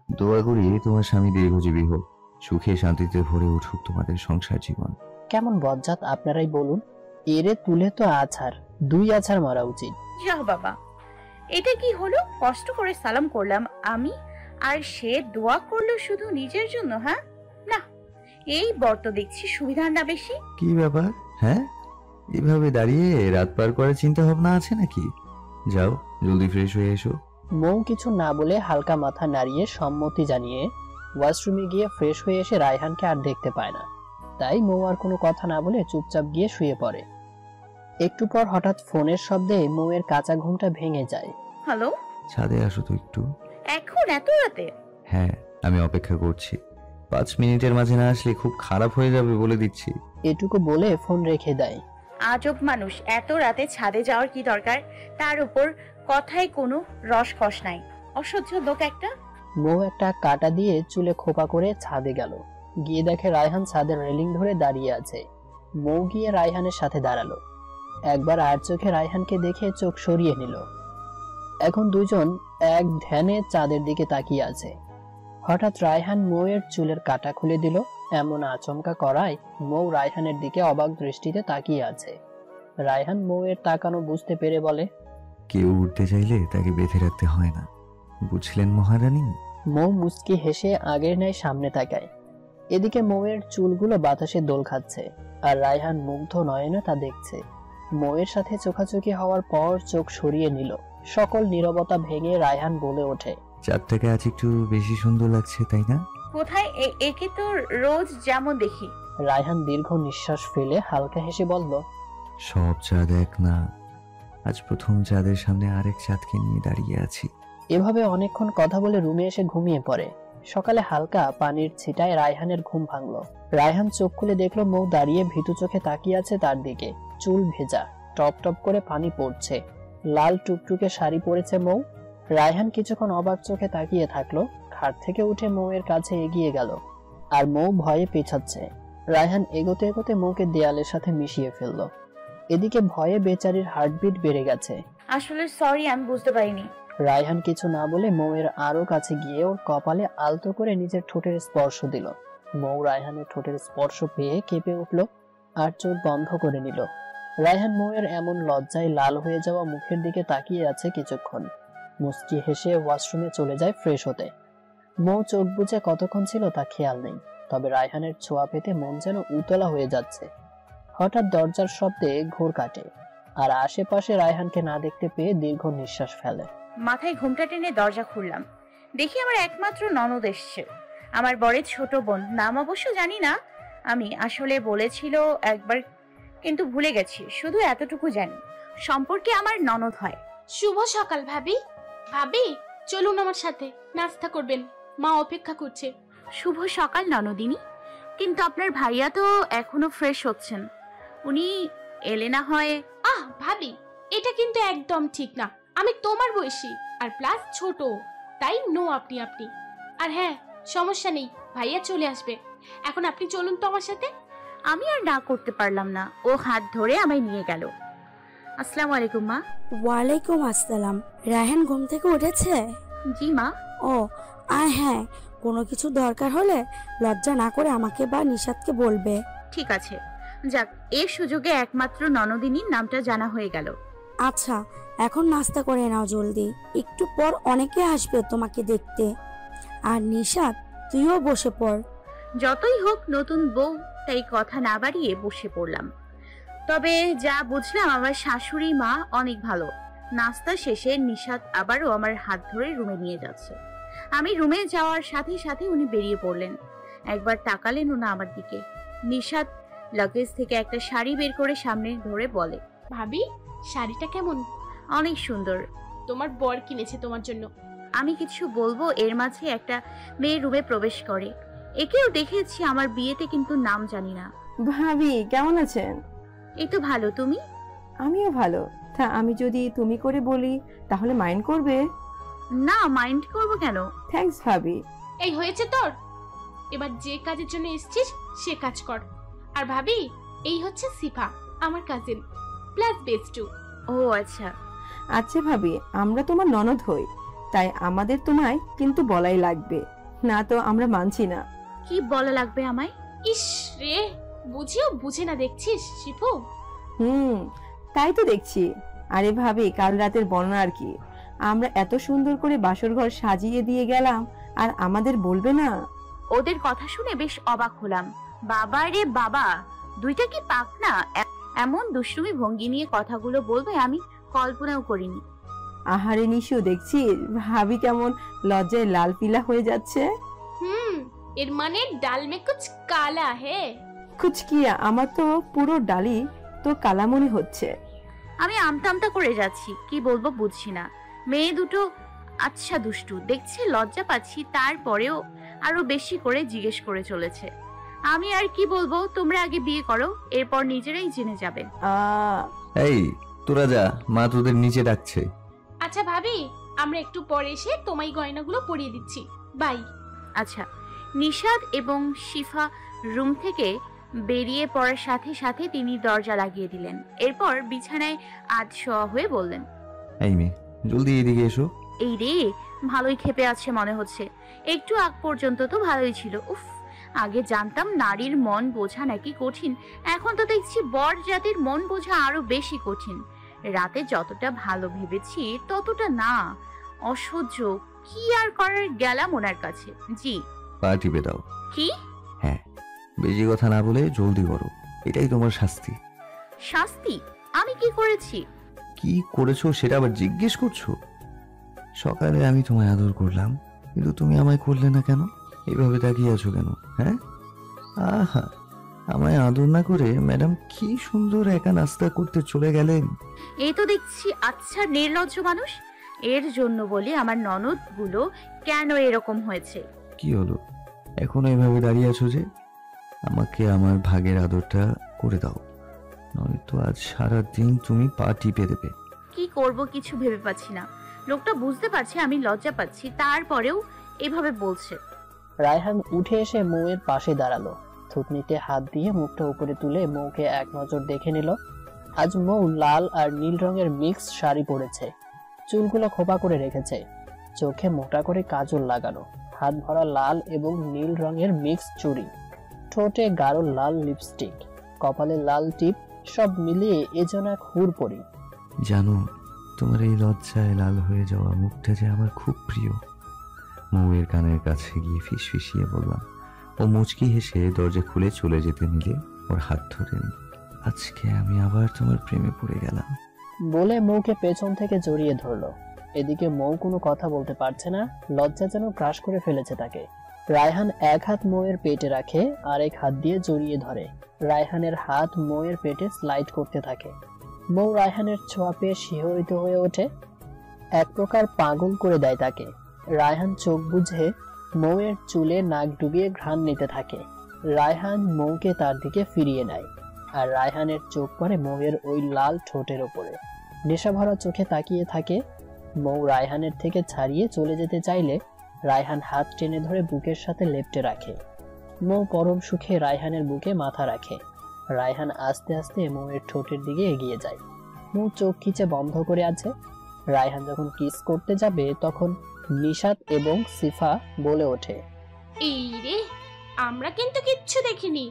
দোয়া করি তোমার স্বামী দীর্ঘজীবী হোক, সুখে শান্তিতে ভরে উঠুক তোমাদের সংসার জীবন। কেমন বজ্জাত আপনারাই বলুন, এরে তুলে তো আছাড় 2 আছাড় মারা উচিত। যাও বাবা, এটা কি হলো? কষ্ট করে সালাম করলাম আমি, আর সে দোয়া করলো শুধু নিজের জন্য। হ্যাঁ না, এই বর তো দেখছি সুবিধার না বেশি। কি ব্যাপার? হ্যাঁ, এভাবে দাঁড়িয়ে রাত পার করার চিন্তা ভাবনা আছে নাকি? যাও জলদি ফ্রেশ হয়ে এসো। মৌ কিছু না বলে হালকা মাথা নাড়িয়ে সম্মতি জানিয়ে ওয়াশরুমে গিয়ে ফ্রেশ হয়ে এসে রায়হানকে আর দেখতে পায় না। তাই মৌ আর কোনো কথা না বলে চুপচাপ গিয়ে শুয়ে পড়ে। একটু পর হঠাৎ ফোনের শব্দে মৌয়ের কাঁচা ঘুমটা ভেঙে যায়। হ্যালো, ছাদে আসো তো একটু। এখন এত রাতে? হ্যাঁ, আমি অপেক্ষা করছি। 5 মিনিটের মাঝে না আসলে খুব খারাপ হয়ে যাবে বলে দিচ্ছি। এটুকু বলে ফোন রেখে দেয়। আজব মানুষ, এত রাতে ছাদে যাওয়ার কি দরকার? তার উপর কথায় কোনো রসকস নাই, অসহ্য লোক একটা। মৌ একটা কাঁটা দিয়ে চুলে খোপা করে ছাদে গেল। গিয়ে দেখে রায়হান ছাদের রেলিং ধরে দাঁড়িয়ে আছে। মৌ গিয়ে রায়হানের সাথে দাঁড়ালো। একবার আর চোখে রায়হানকে দেখে চোখ সরিয়ে নিল। এখন দুজন এক ধ্যানে চাঁদের দিকে তাকিয়ে আছে। হঠাৎ রায়হান মৌয়ের চুলের কাঁটা খুলে দিল। এমন আচমকা করায় মৌ রায়হানের দিকে অবাক দৃষ্টিতে তাকিয়ে আছে। রায়হান মৌয়ের তাকানো বুঝতে পেরে বলে, কেউ উঠতে চাইলে তাকে বেঁধে রাখতে হয় না, বুঝলেন মহারানী? মৌ মুচকি হেসে আগের ন্যায় সামনে তাকায়। এদিকে মৌয়ের চুলগুলো বাতাসে দোল খাচ্ছে, আর রায়হান মুগ্ধ নয়নে তা দেখছে। মৌয়ের সাথে চোখাচোখি হওয়ার পর চোখ সরিয়ে নিল। সকল নীরবতা ভেঙে রায়হান বলে ওঠে, চাঁদটাকে আজ একটু বেশি সুন্দর লাগছে, তাই না? কোথায়? একে তো রোজ যেমন দেখি। রায়হান দীর্ঘ নিঃশ্বাস ফেলে হালকা হেসে বলল, সব চাঁদ এক না, আজ প্রথম চাঁদের সামনে আরেক চাঁদকে নিয়ে দাঁড়িয়ে আছি। এভাবে অনেকক্ষণ কথা বলে রুমে এসে ঘুমিয়ে পড়ে। সকালে হালকা পানির ছিটায় রায়হানের ঘুম ভাঙলো। রায়হান চোখ খুলে দেখলো মৌ দাঁড়িয়ে ভীতু চোখে তাকিয়ে আছে তার দিকে। চুল ভেজা, টপ টপ করে পানি পড়ছে। লাল টুকটুকে শাড়ি পরেছে মৌ। রায়হান কিছুক্ষণ অবাক চোখে তাকিয়ে থাকলো। খাট থেকে উঠে মৌয়ের কাছে এগিয়ে গেল, আর মৌ ভয়ে পেছাচ্ছে। রায়হান এগোতে এগোতে মৌকে দেয়ালের সাথে মিশিয়ে ফেললো। এদিকে ভয়ে বেচারির হার্টবিট বেড়ে গেছে। আসলে সরি, আমি বুঝতে পারিনি। রায়হান কিছু না বলে মৌয়ের আরো কাছে গিয়ে ওর কপালে আলতো করে নিজের ঠোঁটের স্পর্শ দিল। মৌ রায়হানের ঠোঁটের স্পর্শ পেয়ে কেঁপে উঠল আর চোখ বন্ধ করে নিল। রায়হান মৌয়ের এমন লজ্জায় লাল হয়ে যাওয়া মুখের দিকে তাকিয়ে আছে কিছুক্ষণ। মুচকি হেসে ওয়াশরুমে চলে যায় ফ্রেশ হতে। মৌ চোখ বুজে কতক্ষণ ছিল তা খেয়াল নেই, তবে রায়হানের ছোঁয়া পেতে মন যেন উতলা হয়ে যাচ্ছে। হঠাৎ দরজার শব্দে ঘোর কাটে, আর আশেপাশে রায়হানকে না দেখতে পেয়ে দীর্ঘ নিঃশ্বাস ফেলে। মাথায় ঘুমটা টেনে দরজা খুললাম, দেখি আমার একমাত্র ননদ এসছে, আমার বরের ছোট বোন। নাম অবশ্য জানি না, আমি আসলে বলেছিল একবার, কিন্তু ভুলে গেছি। শুধু এতটুকু জানি, সম্পর্কে আমার ননদ হয়। শুভ সকাল ভাবি। ভাবি চলুন আমার সাথে, নাস্তা করবেন, মা অপেক্ষা করছে। শুভ সকাল ননদিনী, কিন্তু আপনার ভাইয়া তো এখনো ফ্রেশ হচ্ছেন, উনি এলে না হয়। ভাবি, এটা কিন্তু একদম ঠিক না। আমি তোমার বয়সী আর প্লাস ছোট, তাই নো আপনি আপনি। আর হ্যাঁ, সমস্যা নেই, ভাইয়া চলে আসবে। এখন আপনি চলুন তো আমার সাথে। আমি আর না করতে পারলাম না, ও হাত ধরে আমায় নিয়ে গেল। আসসালামু আলাইকুম মা। ওয়ালাইকুম আসসালাম। রায়হান ঘুম থেকে উঠেছে? জি মা। ও আর হ্যাঁ, কোনো কিছু দরকার হলে লজ্জা না করে আমাকে বা নিশাদকে বলবে। ঠিক আছে, যাক, এই সুযোগে একমাত্র ননদিনীর নামটা জানা হয়ে গেল। আচ্ছা, এখন নাস্তা করে নাও জলদি, একটু পর অনেকে আসবে তোমাকে দেখতে। আর নিশাদ, তুইও বসে পড়। যতই হোক নতুন বউ, তাই কথা না বাড়িয়ে বসে পড়লাম। তবে যা বুঝলাম আমার শাশুড়ি মা অনেক ভালো। নাস্তা শেষে নিশাদ আবারও আমার হাত ধরে রুমে নিয়ে যাচ্ছে। আমি রুমে যাওয়ার সাথে সাথে উনি বেরিয়ে পড়লেন, একবার তাকালেনও না আমার দিকে। নিশাদ লাগেজ থেকে একটা শাড়ি বের করে সামনে ধরে বলে, ভাবি শাড়িটা কেমন? অনেক সুন্দর, তোমার বর কিনেছে তোমার জন্য। আমি কিছু বলবো এর মাঝে একটা মেয়ে রুমে প্রবেশ করে। একেও দেখেছি আমার বিয়েতে, কিন্তু নাম জানি না। ভাবি কেমন আছেন? এই তো ভালো, তুমি? আমিও ভালো। তা আমি যদি তুমি করে বলি তাহলে মাইন্ড করবে? না, মাইন্ড করবো কেন? থ্যাঙ্কস ভাবি। এই হয়েছে তোর, এবার যে কাজের জন্য এসেছিস সে কাজ কর। আর ভাবি, এই হচ্ছে সিফা, আমার কাজিন প্লাস বেস্টু। ও আচ্ছা। আচ্ছা ভাবি, আমরা তোমার ননদ হই, তাই আমাদের তোমায় কিন্তু বলাই লাগবে। না তো আমরা মানছি না। কি বলা লাগবে আমায়? ইস রে, বুঝিও বুঝে না দেখছিস শিপু। তাই তো দেখছি। আরে ভাবি, কাল রাতের বর্ণনা আর কি? আমরা এত সুন্দর করে বাসর ঘর সাজিয়ে দিয়ে গেলাম আর আমাদের বলবে না? ওদের কথা শুনে বেশ অবাক হলাম। বাবা রে বাবা, দুইটা কি পাক না! এমন দুষ্টুমি ভঙ্গি নিয়ে কথাগুলো বলবে আমি কল্পনাও করিনি। আহারে নিশু, দেখছি ভাবি কেমন লজ্জায় লাল পিলা হয়ে যাচ্ছে। এর মানে ডাল মে কুছ কালা হে। কুচকিয়া, আমার তো পুরো ডালি তো কালামনি হচ্ছে। আমি আমতা করে যাচ্ছি, কি বলবো বুঝছি না। মেয়ে দুটো আচ্ছা দুষ্টু, দেখছে লজ্জা পাচ্ছি, তারপরেও আরো বেশি করে জিজ্ঞেস করে চলেছে। আমি আর কি বলবো, তোমরা আগে বিয়ে করো, এরপর নিজেরাই জেনে যাবে। এই তোরা যা, মা তোদের নিচে ডাকছে। আচ্ছা ভাবি, আমরা একটু পরে এসে তোমায় গয়নাগুলো পরিয়ে দিচ্ছি। বাই। আচ্ছা। নিশাদ এবং শিফা রুম থেকে বেরিয়ে পড়ার সাথে সাথে তিনি দরজা লাগিয়ে দিলেন। এরপর বিছানায় আধশোয়া হয়ে বললেন, এই মেয়ে, জলদি এদিকে এসো। এই রে, ভালোই ক্ষেপে আছে মনে হচ্ছে। একটু আগ পর্যন্ত তো ভালোই ছিল। উফ, আগে জানতাম নারীর মন বোঝা নাকি কঠিন, এখন তো দেখছি বর জাতির মন বোঝা আরো বেশি কঠিন। রাতে যতটা ভালো ভেবেছি ততটা না, অসহ্য। কি আর করার, গেলাম ওনার কাছে। জি। পা টিপে দাও। কি? হ্যাঁ, বেশি কথা না বলে জলদি করো, এটাই তোমার শাস্তি। শাস্তি? আমি কি করেছি? কি করেছো সেটা আবার জিজ্ঞেস করছো? সকালে আমি তোমায় আদর করলাম, কিন্তু তুমি আমায় করলে না কেন? এইভাবে তাকিয়ে আছো কেন? হ্যাঁ, আহা, আমায় আদর না করে ম্যাডাম কি সুন্দর একা নাস্তা করতে চলে গেলেন। এই তো দেখছি আচ্ছা নির্লজ্জ মানুষ। এর জন্য বলি আমার ননদ গুলো কেন এরকম হয়েছে। কি হলো, এখনো এভাবে দাঁড়িয়ে আছো যে? আমাকে আমার ভাগের আদরটা করে দাও, নয়তো আজ সারা দিন তুমি পা টিপে দেবে। কি করব কিছু ভেবে পাচ্ছি না। লোকটা বুঝতে পারছে আমি লজ্জা পাচ্ছি, তারপরেও এভাবে বলছে। রায়হান উঠে এসে মৌয়ের পাশে দাঁড়ালো। থুতনিতে হাত দিয়ে মুখটা উপরে তুলে মৌকে এক নজর দেখে নিল। আজ মৌ লাল আর নীল রঙের মিক্স শাড়ি পরেছে, চুলগুলো খোপা করে রেখেছে, চোখে মোটা করে কাজল লাগানো, হাত ভরা লাল এবং নীল রঙের মিক্স চুড়ি, ঠোঁটে গাঢ় লাল লিপস্টিক, কপালে লাল টিপ, সব মিলিয়ে এ যেন এক হুড়পড়ি। জানো, তোমার এই লজ্জায় লাল হয়ে যাওয়া মুখটা যে আমার খুব প্রিয়। মৌয়ের কানের কাছে গিয়ে ফিসফিসিয়ে বললাম। ও মুচকি হেসে দরজা খুলে চলে যেতে নিলে ওর হাত ধরে নি। আজকে আমি আবার তোমার প্রেমে পড়ে গেলাম বলে মৌকে পেছন থেকে জড়িয়ে ধরলো। এদিকে মৌ কোনো কথা বলতে পারছে না, লজ্জা যেন গ্রাস করে ফেলেছে তাকে। রায়হান এক হাত মৌয়ের পেটে রাখে আর এক হাত দিয়ে জড়িয়ে ধরে। রায়হানের হাত মৌয়ের পেটে স্লাইড করতে থাকে। মৌ রায়হানের ছোঁয়া পেয়ে শিহরিত হয়ে ওঠে, এক প্রকার পাগল করে দেয় তাকে। রায়হান চোখ বুঝে মৌয়ের চুলে নাক ডুবিয়ে ঘ্রাণ নিতে থাকে। রায়হান মৌকে তার দিকে ফিরিয়ে নেয়, আর রায়হানের চোখ পড়ে মৌয়ের ওই লাল ঠোঁটের ওপরে। নেশাভরা চোখে তাকিয়ে থাকে। মৌ রায়হানের থেকে ছাড়িয়ে চলে যেতে চাইলে রায়হান হাত টেনে ধরে বুকের সাথে লেপ্টে রাখে। মৌ পরম সুখে রায়হানের বুকে মাথা রাখে। রায়হান আস্তে আস্তে মৌয়ের ঠোঁটের দিকে এগিয়ে যায়। মৌ চোখ খিচে বন্ধ করে আছে। রায়হান যখন কিস করতে যাবে তখন নিশাত এবং সিফা বলে ওঠে, এই রে, আমরা কিন্তু কিচ্ছু দেখিনি।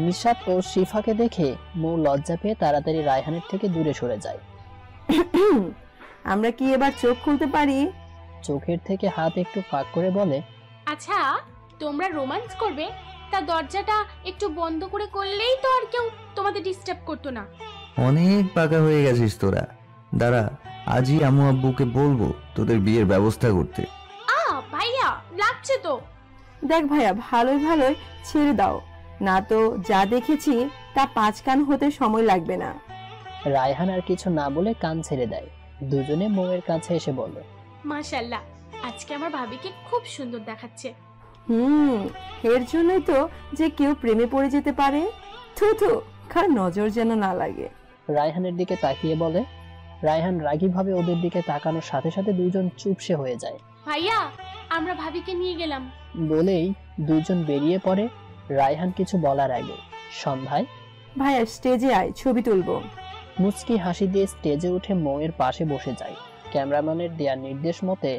নিশাত ও সিফাকে দেখে মৌ লজ্জা পেয়ে তাড়াতাড়ি রায়হানের থেকে দূরে সরে যায়। আমরা কি এবার চোখ খুলতে পারি? চোখের থেকে হাত একটু ফাঁক করে বলে, আচ্ছা, তোমরা রোমান্স করবে, তা দরজাটা একটু বন্ধ করে করলেই তো আর কেউ তোমাদের ডিস্টার্ব করতো না। অনেক পাকা হয়ে গেছিস তোরা। দাঁড়া, আজই আম্মু আব্বুকে বলবো তোদের বিয়ের ব্যবস্থা করতে। ভাইয়া, লাগছে তো। দেখ ভাইয়া, ভালোই ভালোই ছেড়ে দাও, না তো যা দেখেছি তা 5 কান হতে সময় লাগবে না। রায়হান আর কিছু না বলে কান ছেড়ে দেয়। দুজনে মৌয়ের কাছে এসে বলে, মাশাআল্লাহ, আজকে আমার ভাবিকে খুব সুন্দর দেখাচ্ছে। এর জন্যই তো যে কেউ প্রেমে পড়ে যেতে পারে। থু থু, কার নজর যেন না লাগে। রায়হানের দিকে তাকিয়ে বলে। রায়হান রাগীভাবে ওদের দিকে তাকানোর সাথে সাথে দুজন চুপসে হয়ে যায়। ভাইয়া, আমরা ভাবিকে নিয়ে গেলাম বলেই দুজন বেরিয়ে পড়ে। রায়হান কিছু বলার আগে সন্ধ্যায়, ভাইয়া স্টেজে আয়, ছবি তুলবো। মুচকি হাসি দিয়ে স্টেজে উঠে মৌয়ের পাশে বসে যায়। ক্যামেরাম্যানের দেয়া নির্দেশ মতে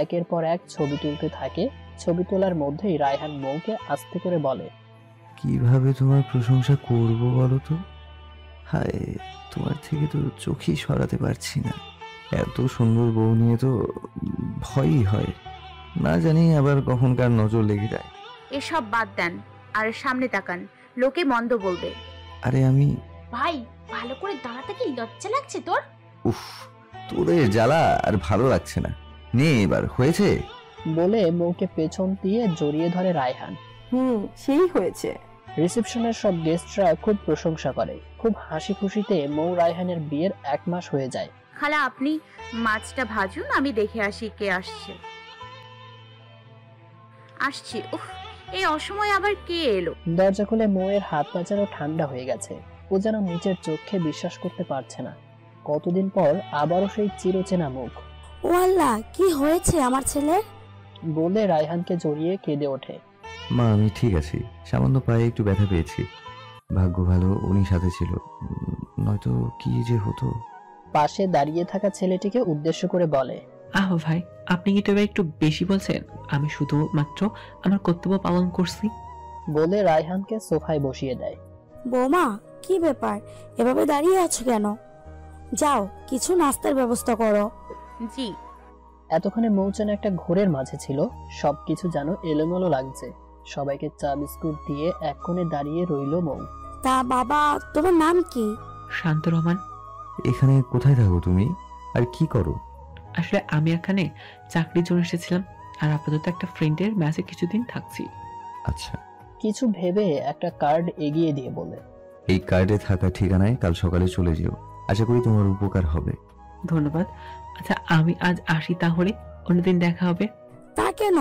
একের পর এক ছবি তুলতে থাকে ছবি তোলার মধ্যেই রায়হান মৌকে আস্তে করে বলে, কিভাবে তোমার প্রশংসা করব বলো তো? হায়, তোমার থেকে তো চোখই সরাতে পারছি না। এত সুন্দর বউ নিয়ে তো ভয়ই হয়, না জানি আবার কখনকার নজর লেগে যায়। এসব বাদ দেন আর সামনে তাকান, লোকে মন্দ বলবে। আরে আমি ভাই ভালো করে দাঁড়াতে কি লজ্জা লাগছে তোর? উফ, তোদের জ্বালা আর ভালো লাগছে না। নে এবার হয়েছে। বলে মৌকে পেছন দিয়ে জড়িয়ে ধরে রায়হান। সেই হয়েছে। রিসেপশনের সব গেস্টরা খুব প্রশংসা করে। খুব হাসি খুশিতে মৌ রায়হানের বিয়ের 1 মাস হয়ে যায়। খালা আপনি মাছটা ভাজুন, আমি দেখে আসি কে আসছে। আসছি। উফ, এই অসময়ে আবার কে এলো? দরজা খুলে মৌয়ের হাত পা যেন ঠান্ডা হয়ে গেছে। ও যেন নিজের চোখে বিশ্বাস করতে পারছে না। কতদিন পর আবারও সেই চিরচেনা মুখ। ও আল্লাহ, কি হয়েছে আমার ছেলের? বলে রায়হানকে জড়িয়ে কেঁদে ওঠে। মা, আমি ঠিক আছি, সামান্য পায়ে একটু ব্যথা পেয়েছি। ভাগ্য ভালো উনি সাথে ছিল, নয়তো কি যে হতো। পাশে দাঁড়িয়ে থাকা ছেলেটিকে উদ্দেশ্য করে বলে, আহ ভাই, আপনি কি তবে একটু বেশি বলছেন? আমি শুধুমাত্র আমার কর্তব্য পালন করছি। বলে রায়হানকে সোফায় বসিয়ে দেয়। বৌমা, কি ব্যাপার, এভাবে দাঁড়িয়ে আছো কেন? যাও, কিছু নাস্তার ব্যবস্থা করো। জি। এতক্ষণে মৌ যেন একটা ঘোরের মাঝে ছিল। সবকিছু যেন এলোমেলো লাগছে। সবাইকে চা বিস্কুট দিয়ে এক কোণে দাঁড়িয়ে রইল মৌ। তা বাবা, তোমার নাম কি? শান্ত রহমান। এখানে কোথায় থাকো তুমি, আর কি করো? আসলে আমি এখানে চাকরির জন্য এসেছিলাম, আর আপাতত একটা ফ্রেন্ডের ম্যাচে কিছুদিন থাকছি। আচ্ছা, কিছু ভেবে একটা কার্ড এগিয়ে দিয়ে বলে, এই কার্ডে থাকা ঠিকানায় কাল সকালে চলে যেও, আশা করি তোমার উপকার হবে। ধন্যবাদ। আচ্ছা, আমি আজ আসি তাহলে, অন্যদিন দেখা হবে। তা কেন,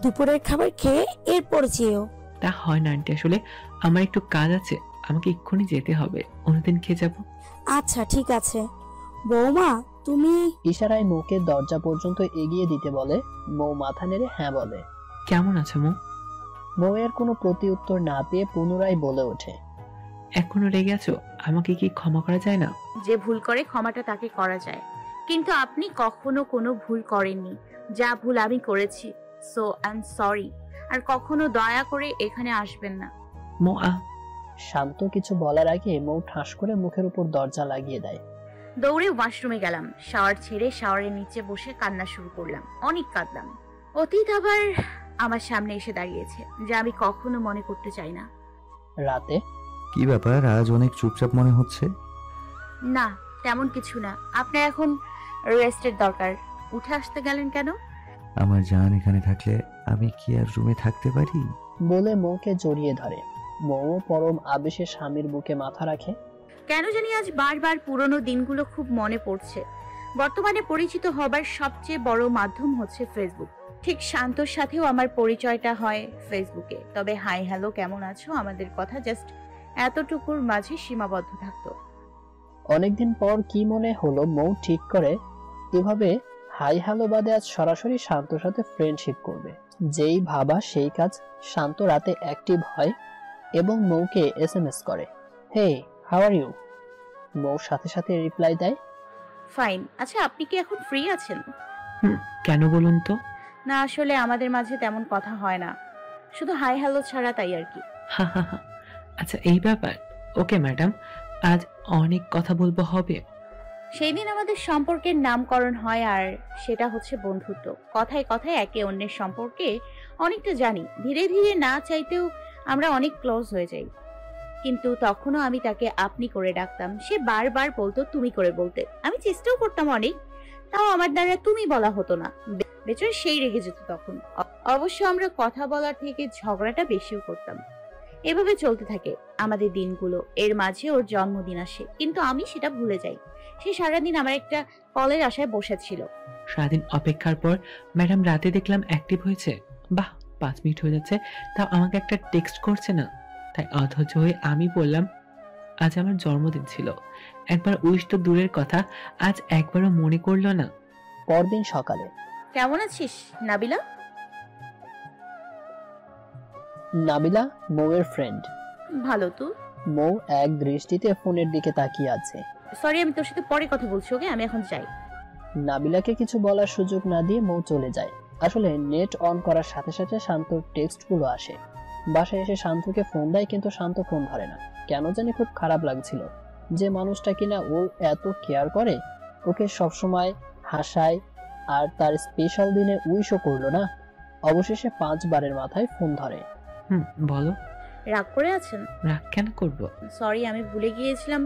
দুপুরের খাবার খেয়ে এরপর যেও। তা হয় না আন্টি, আসলে আমার একটু কাজ আছে, আমাকে এক্ষুনি যেতে হবে, অন্যদিন খেয়ে যাব। আচ্ছা ঠিক আছে। বৌমা, তুমি? ইশারায় মৌকে দরজা পর্যন্ত এগিয়ে দিতে বলে। মৌ মাথা নেড়ে হ্যাঁ বলে। কেমন আছে মৌ? মৌয়ের কোনো প্রতি উত্তর না পেয়ে পুনরায় বলে ওঠে, এখনো রেগে আছো? আমাকে কি ক্ষমা করা যায় না? যে ভুল করে ক্ষমাটা তাকে করা যায়, কিন্তু আপনি কখনো কোনো ভুল করেননি। যা ভুল আমি করেছি, সো আই এম সরি। আর কখনো দয়া করে এখানে আসবেন না। মৌ শান্ত কিছু বলার আগে মৌ ঠাস করে মুখের উপর দরজা লাগিয়ে দেয়। দৌড়ে ওয়াশরুমে গেলাম, শাওয়ার ছেড়ে শাওয়ারের নিচে বসে কান্না শুরু করলাম। অনেক কাঁদলাম। অতীত আবার আমার সামনে এসে দাঁড়িয়েছে, যা আমি কখনো মনে করতে চাই না। রাতে কি ব্যাপার, আজ অনেক চুপচাপ মনে হচ্ছে? না, তেমন কিছু না। আপনার এখন রেস্টের দরকার। উঠে আসতে গেলেন কেন? আমার জান এখানে থাকলে আমি কি আর রুমে থাকতে পারি? বলে মৌকে জড়িয়ে ধরে। মৌ পরম আবেশে স্বামীর বুকে মাথা রাখে। কেন জানি আজ বারবার পুরনো দিনগুলো খুব মনে পড়ছে। বর্তমানে পরিচিত হবার সবচেয়ে বড় মাধ্যম হচ্ছে ফেসবুক। ঠিক শান্তর সাথেও আমার পরিচয়টা হয় ফেসবুকে। তবে হাই হ্যালো কেমন আছো, আমাদের কথা জাস্ট এতটুকুর মাঝে সীমাবদ্ধ থাকতো। অনেকদিন পর কি মনে হলো, মৌ ঠিক করে এভাবে হাই হ্যালো বাদে আজ সরাসরি শান্তর সাথে ফ্রেন্ডশিপ করবে। যেই ভাবা সেই কাজ। শান্ত রাতে অ্যাক্টিভ হয় এবং মৌকে এসএমএস করে, হে হাউ আর ইউ। মৌ সাথে সাথে রিপ্লাই দেয়, ফাইন। আচ্ছা, আপনি কি এখন ফ্রি আছেন? কেন বলুন তো? না, আসলে আমাদের মাঝে তেমন কথা হয় না, শুধু হাই হ্যালো ছাড়া, তাই আর কি। হা হা হা। আচ্ছা এই ব্যাপার। ওকে ম্যাডাম, আজ অনেক কথা বলবো হবে। সেই দিন আমাদের সম্পর্কের নামকরণ হয়, আর সেটা হচ্ছে বন্ধুত্ব। কথায় কথায় একে অন্যের সম্পর্কে অনেকটা জানি। ধীরে ধীরে না চাইতেও আমরা অনেক ক্লোজ হয়ে যাই। কিন্তু তখনও আমি তাকে আপনি করে ডাকতাম। সে বারবার বলতো তুমি করে বলতে। আমি চেষ্টাও করতাম অনেক, তাও আমার দ্বারা তুমি বলা হতো না। বেচারা সেই রেগে যেত তখন। অবশ্য আমরা কথা বলার থেকে ঝগড়াটা বেশিও করতাম। এভাবে চলতে থাকে আমাদের দিনগুলো। এর মাঝে ওর জন্মদিন আসে, কিন্তু আমি সেটা ভুলে যাই। সে সারাদিন আমার একটা কলের আশায় বসেছিল। সারাদিন অপেক্ষার পর ম্যাডাম রাতে দেখলাম অ্যাক্টিভ হয়েছে। বাহ, 5 মিনিট হয়ে যাচ্ছে, তাও আমাকে একটা টেক্সট করছে না। তাই অধৈর্য হয়ে আমি বললাম, আজ আমার জন্মদিন ছিল, একবার উইশ তো দূরের কথা, আজ একবারও মনে করলো না। পরদিন সকালে, কেমন আছিস নাবিলা? নাবিলা মৌয়ের ফ্রেন্ড। ভালো। তো মৌ এক দৃষ্টিতে ফোনের দিকে তাকিয়ে আছে। সরি, আমি তোর সাথে পরে কথা বলছি, ওকে? আমি এখন যাই। নাবিলাকে কিছু বলার সুযোগ না দিয়ে মৌ চলে যায়। আসলে নেট অন করার সাথে সাথে শান্তর টেক্সটগুলো আসে। বাসায় এসে শান্তকে ফোন দেয়, কিন্তু শান্ত ফোন ধরে না। কেন জানি খুব খারাপ লাগছিল, যে মানুষটা কিনা ওর এত কেয়ার করে, ওকে সবসময় হাসায়, আর তার স্পেশাল দিনে উইশও করলো না। অবশেষে 5 বারের মাথায় ফোন ধরে। বলো। রাগ করে আছেন? রাগ কেন করবো? সরি, আমি ভুলে গিয়েছিলাম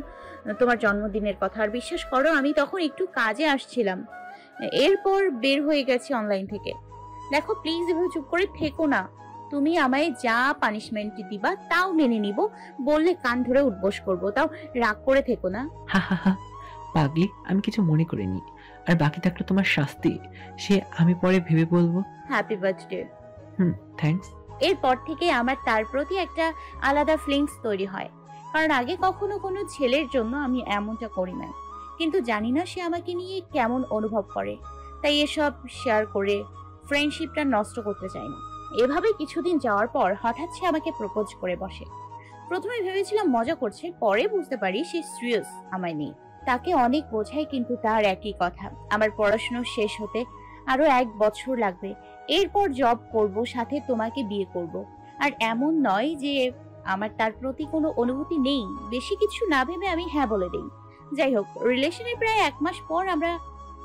তোমার জন্মদিনের কথা। আর বিশ্বাস করো, আমি তখন একটু কাজে আসছিলাম, এরপর বের হয়ে গেছি অনলাইন থেকে। দেখো প্লিজ এভাবে চুপ করে থেকো না। তুমি আমায় যা পানিশমেন্ট দিবা তাও মেনে নিব, বললে কান ধরে উঠবোস করবো, তাও রাগ করে থেকো না। হা হা হা, পাগলি, আমি কিছু মনে করিনি। আর বাকি থাকলো তোমার শাস্তি, সে আমি পরে ভেবে বলবো। Happy birthday. থ্যাঙ্কস। এরপর থেকে আমার তার প্রতি একটা আলাদা ফিলিংস তৈরি হয়, কারণ আগে কখনো কোনো ছেলের জন্য আমি এমনটা করি না, কিন্তু জানি না সে আমাকে নিয়ে কেমন অনুভব করে, তাই এসব শেয়ার করে ফ্রেন্ডশিপটা নষ্ট করতে চাই না। এভাবে কিছুদিন যাওয়ার পর হঠাৎ সে আমাকে প্রপোজ করে বসে। প্রথমে ভেবেছিলাম মজা করছে, পরে বুঝতে পারি সে সিরিয়াস আমায় নিয়ে। তাকে অনেক বোঝাই, কিন্তু তার একই কথা, আমার পড়াশোনা শেষ হতে আরো 1 বছর লাগবে, এরপর জব করব, সাথে তোমাকে বিয়ে করব। আর এমন নয় যে আমার তার প্রতি কোনো অনুভূতি নেই, বেশি কিছু না ভেবে আমি হ্যাঁ বলে দেই। যাই হোক, রিলেশনের প্রায় 1 মাস পর আমরা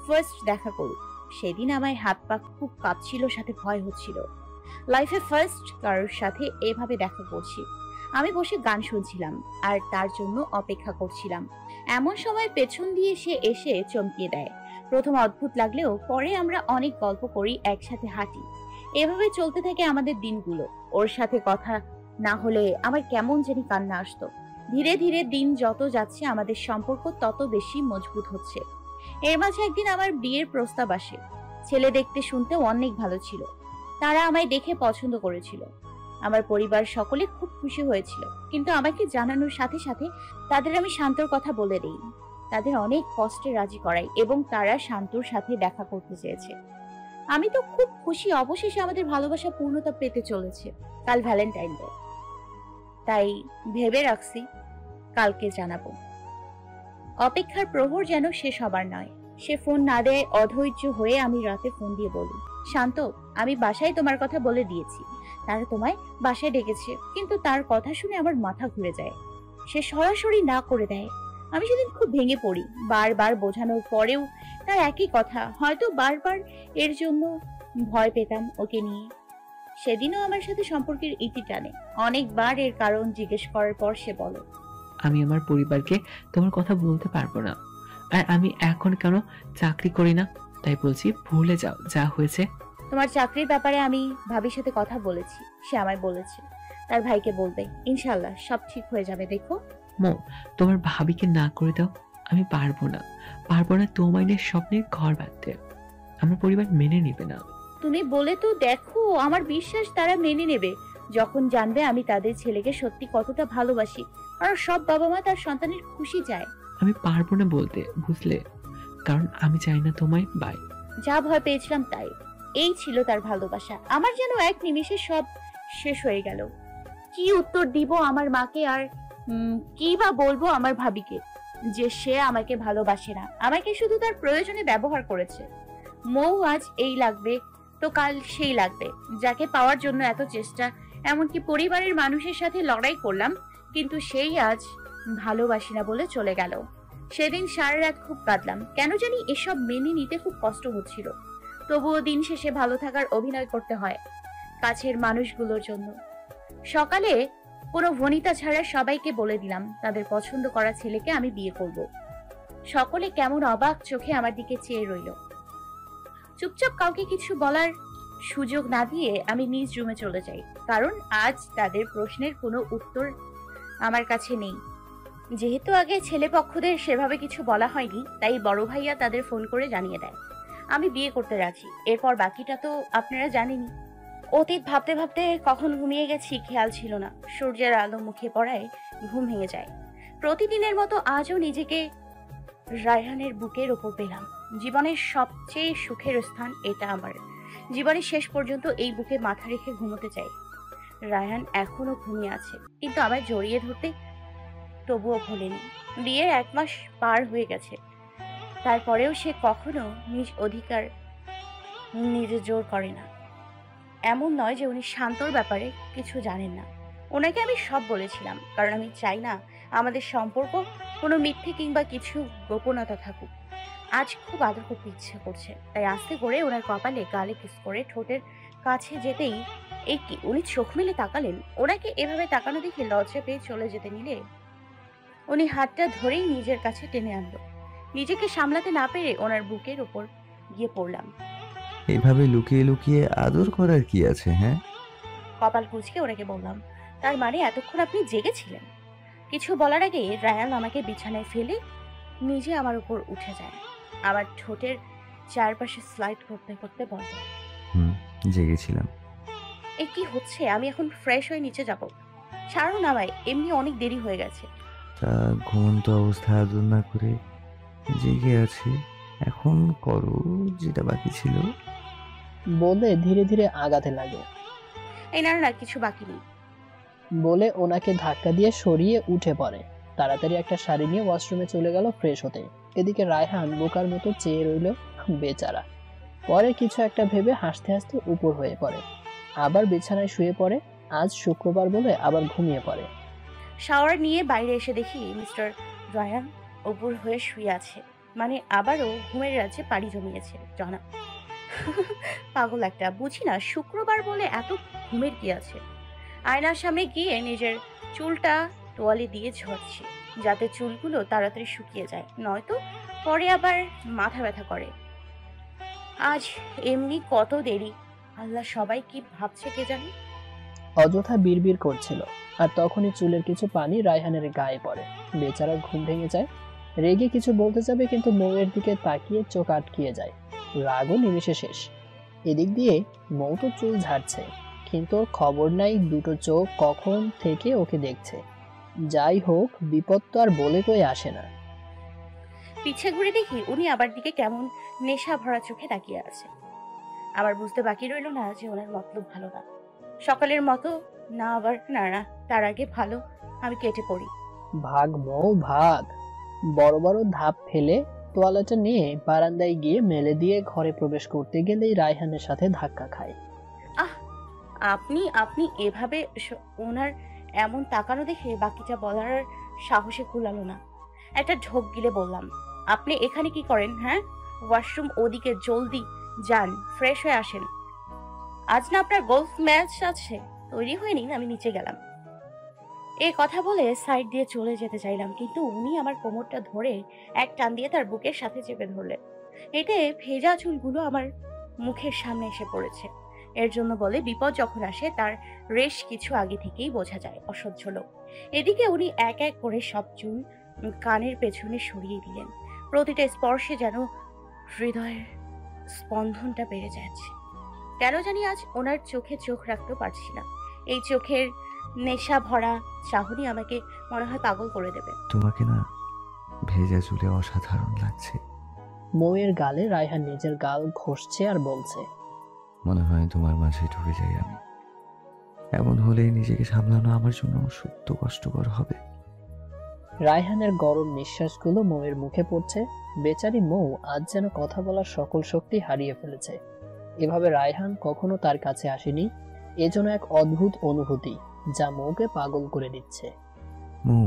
ফার্স্ট দেখা করি। সেদিন আমার হাত পা খুব কাঁপছিল, সাথে ভয় হচ্ছিল। লাইফে ফার্স্ট কারোর সাথে এভাবে দেখা করছি। আমি বসে গান শুনছিলাম আর তার জন্য অপেক্ষা করছিলাম। এমন সময় পেছন দিয়ে সে এসে চমকিয়ে দেয়। প্রথম অদ্ভুত লাগলেও পরে আমরা অনেক গল্প করি, একসাথে হাঁটি। এভাবে চলতে থাকে আমাদের দিনগুলো। ওর সাথে কথা না হলে আমার কেমন জানি কান্না আসতো। ধীরে ধীরে দিন যত যাচ্ছে আমাদের সম্পর্ক তত বেশি মজবুত হচ্ছে। এর মাঝে একদিন আমার বিয়ের প্রস্তাব আসে। ছেলে দেখতে শুনতে অনেক ভালো ছিল, তারা আমায় দেখে পছন্দ করেছিল। আমার পরিবার সকলে খুব খুশি হয়েছিল, কিন্তু আমাকে জানানোর সাথে সাথে তাদের আমি শান্তর কথা বলে দেই। তাদের অনেক কষ্টে রাজি করাই এবং তারা শান্তর সাথে দেখা করতে চেয়েছে। আমি তো খুব খুশি, অবশেষে আমাদের ভালোবাসা পূর্ণতা পেতে চলেছে। কাল ভ্যালেন্টাইন ডে, তাই ভেবে রাখছি কালকে জানাবো। অপেক্ষার প্রহর যেন শেষ হবার নয়। সে ফোন না দেয় অধৈর্য হয়ে আমি রাতে ফোন দিয়ে বলি, শান্ত, আমি বাসায় তোমার কথা বলে দিয়েছি, তারা তোমায় বাসায় ডেকেছে। কিন্তু তার কথা শুনে আমার মাথা ঘুরে যায়। সে সরাসরি না করে দেয়। আমি সেদিন খুব ভেঙে পড়ি। বারবার বোঝানোর পরেও তার একই কথা। হয়তো বারবার এর জন্য ভয় পেতাম ওকে নিয়ে। সেদিনও আমার সাথে সম্পর্কের ইতি টানে। অনেকবার এর কারণ জিজ্ঞেস করার পর সে বলে, আমি আমার পরিবারকে তোমার কথা বলতে পারবো না। আর আমি এখন কেন চাকরি করি না, তাই বলছি ভুলে যাও যা হয়েছে। তোমার চাকরির ব্যাপারে আমি ভাবির সাথে কথা বলেছি। সে আমায় বলেছে তার ভাইকে বলবে, ইনশাল্লাহ সব ঠিক হয়ে যাবে। দেখো মো, তোমার ভাবিকে না করে দাও। আমি পারবো না তোমার স্বপ্নের ঘর বাঁধতে। আমার পরিবার মেনে নেবে না। তুমি বলে তো দেখো, আমার বিশ্বাস তারা মেনে নেবে যখন জানবে আমি তাদের ছেলেকে সত্যি কতটা ভালোবাসি। আর সব বাবা মা তার সন্তানের খুশি চায়। আমি পারবো না বলতে, বুঝলে? কারণ আমি চাই না তোমায়। বাই। যা ভয় পেয়েছিলাম তাই। এই ছিল তার ভালোবাসা। আমার যেন এক নিমেষে সব শেষ হয়ে গেল। কি উত্তর দিব আমার মাকে, আর কি বা বলবো আমার ভাবিকে যে সে আমাকে ভালোবাসে না, আমাকে শুধু তার প্রয়োজনে ব্যবহার করেছে। মৌ আজ এই লাগবে তো কাল সেই লাগবে, যাকে পাওয়ার জন্য এত চেষ্টা, এমনকি পরিবারের মানুষের সাথে লড়াই করলাম, কিন্তু সেই আজ ভালোবাসি না বলে চলে গেল। সেদিন সারা রাত খুব কাঁদলাম। কেন জানি এসব মেনে নিতে খুব কষ্ট হচ্ছিল। তবুও দিন শেষে ভালো থাকার অভিনয় করতে হয় কাছের মানুষগুলোর জন্য। সকালে কোনো ভনিতা ছাড়া সবাইকে বলে দিলাম তাদের পছন্দ করা ছেলেকে আমি বিয়ে করব। সকলে কেমন অবাক চোখে আমার দিকে চেয়ে রইল। চুপচাপ কাউকে কিছু বলার সুযোগ না দিয়ে আমি নিজ রুমে চলে যাই, কারণ আজ তাদের প্রশ্নের কোনো উত্তর আমার কাছে নেই। যেহেতু আগে ছেলে পক্ষদের সেভাবে কিছু বলা হয়নি, তাই বড় ভাইয়া তাদের ফোন করে জানিয়ে দেয় আমি বিয়ে করতে রাজি। এরপর বাকিটা তো আপনারা জানেনই। অতীত ভাবতে ভাবতে কখন ঘুমিয়ে গেছি খেয়াল ছিল না। সূর্যের আলো মুখে পড়ায় ঘুম ভেঙে যায়। প্রতিদিনের মতো আজও নিজেকে রায়হানের বুকের ওপর পেলাম। জীবনের সবচেয়ে সুখের স্থান এটা আমার। জীবনের শেষ পর্যন্ত এই বুকে মাথা রেখে ঘুমোতে চাই। রায়হান এখনো ঘুমিয়ে আছে, কিন্তু আমায় জড়িয়ে ধরতে তবুও ভোলেনি। বিয়ের 1 মাস পার হয়ে গেছে, তারপরেও সে কখনো নিজ অধিকার নিজে জোর করে না। এমন নয় যে উনি শান্তর ব্যাপারে কিছু জানেন না। ওনাকে আমি সব বলেছিলাম, কারণ আমি চাই না আমাদের সম্পর্ক কোনো মিথ্যে কিংবা কিছু গোপনতা থাকুক। আজ খুব আদর করতে ইচ্ছে করছে, তাই আস্তে করে ওনার কপালে গালে কিস করে ঠোঁটের কাছে যেতেই এই কি উনি চোখ মেলে তাকালেন। ওনাকে এভাবে তাকানো দেখে লজ্জা পেয়ে চলে যেতে নিলে উনি হাতটা ধরেই নিজের কাছে টেনে আনলো। নিজেকে সামলাতে না পেরে ওনার বুকের উপর গিয়ে পড়লাম। এভাবে লুকিয়ে লুকিয়ে আদর করার কি আছে? হ্যাঁ, কপাল কুঁচকে ওনাকে বললাম, তার মানে এতক্ষণ আপনি জেগেছিলেন? কিছু বলার আগে রায়ান আমাকে বিছানায় ফেলে নিজে আমার উপর উঠে যায়। আমার ঠোঁটের চারপাশে স্লাইড করতে করতে বলল, জেগেছিলাম। এ কি হচ্ছে? আমি এখন ফ্রেশ হয়ে নিচে যাব। ছাড়ুন আমায়, এমনি অনেক দেরি হয়ে গেছে। তা ঘুমন্ত অবস্থায় আদর না করে জেগে আছি, এখন করো যেটা বাকি ছিল। বলে ধীরে ধীরে আগাতে লাগে। এই না না, কিছু বাকি নেই। বলে ওনাকে ধাক্কা দিয়ে সরিয়ে উঠে পড়ে। তাড়াতাড়ি একটা শাড়ি নিয়ে ওয়াশরুমে চলে গেল ফ্রেশ হতে। এদিকে রায়হান বোকার মতো চেয়ে রইল, বেচারা। পরে কিছু একটা ভেবে হাসতে হাসতে উপর হয়ে পড়ে, আবার বিছানায় শুয়ে পড়ে। আজ শুক্রবার বলে আবার ঘুমিয়ে পড়ে। শাওয়ার নিয়ে বাইরে এসে দেখি মিস্টার রায়ান উপর হয়ে শুয়ে আছে, মানে আবারও ঘুমের রাজ্যে পাড়ি জমিয়েছে জনা। পাগল একটা, বুঝি না শুক্রবার বলে এত ঘুমের কি আছে। আয়নার সামনে গিয়ে নিজের চুলটা তোয়ালে দিয়ে ঝরছি, যাতে চুলগুলো তাড়াতাড়ি শুকিয়ে যায়, নয়তো পরে আবার মাথা ব্যথা করে। আজ এমনি কত দেরি, আল্লাহ সবাই কি ভাবছে কে জানে। অযথা বিড়বিড় করছিল, আর তখনই চুলের কিছু পানি রায়হানের গায়ে পড়ে। বেচারার ঘুম ভেঙে যায়। রেগে কিছু বলতে যাবে, কিন্তু মৌয়ের দিকে তাকিয়ে চোখ আটকিয়ে যায়। রাগও নিমিষে শেষ। এদিক দিয়ে মৌ তো চুল ঝাড়ছে, কিন্তু ওর খবর নাই দুটো চোখ কখন থেকে ওকে দেখছে। যাই হোক, বিপদ তো আর বলে কয়ে আসে না। পিছে ঘুরে দেখি উনি আবার দিকে কেমন নেশা ভরা চোখে তাকিয়ে আছে। আবার বুঝতে বাকি রইল না যে ওনার মতলব ভালো না। সকালের মতো না, আবার না, তার আগে ভালো আমি কেটে পড়ি। ভাগ মৌ ভাগ। বড় বড় ধাপ ফেলে তোয়ালেটা নিয়ে বারান্দায় গিয়ে মেলে দিয়ে ঘরে প্রবেশ করতে গেলেই রায়হানের সাথে ধাক্কা খায়। আহ, আপনি আপনি এভাবে ওনার এমন তাকানো দেখে বাকিটা বলার সাহসে কুলালো না। একটা ঢোক গিলে বললাম, আপনি এখানে কি করেন? হ্যাঁ, ওয়াশরুম ওদিকে, জলদি যান, ফ্রেশ হয়ে আসেন। আজ না আপনার গলফ ম্যাচ আছে, তৈরি হয়ে নিন, আমি নিচে গেলাম। এই কথা বলে সাইড দিয়ে চলে যেতে চাইলাম, কিন্তু উনি আমার কোমরটা ধরে এক টান দিয়ে তার বুকের সাথে চেপে ধরলেন। এতে ভেজা চুলগুলো আমার মুখের সামনে এসে পড়েছে। এর জন্য বলে বিপদ যখন আসে তার রেশ কিছু আগে থেকেই বোঝা যায়, অসহ্য লোক। এদিকে উনি এক এক করে সব চুল কানের পেছনে সরিয়ে দিলেন। প্রতিটা স্পর্শে যেন হৃদয়ের স্পন্দনটা বেড়ে যাচ্ছে। কেন জানি আজ ওনার চোখে চোখ রাখতে পারছি না। এই চোখের নেশা ভরা চাহনি আমাকে মনে হয় পাগল করে দেবে। তোমাকে না ভেজা চুলে অসাধারণ লাগছে। মৌয়ের গালে রায়হান নিজের গাল ঘষছে আর বলছে, মনে হয় তোমার মাঝে ঢুকে যাই আমি। এমন হলে নিজেকে সামলানো আমার জন্য সত্য কষ্টকর হবে। রায়হানের গরম নিঃশ্বাসগুলো মৌয়ের মুখে পড়ছে। বেচারি মৌ আজ যেন কথা বলার সকল শক্তি হারিয়ে ফেলেছে। এভাবে রায়হান কখনো তার কাছে আসেনি। এজন্য এক অদ্ভুত অনুভূতি যা মৌকে পাগল করে দিচ্ছে। মৌ,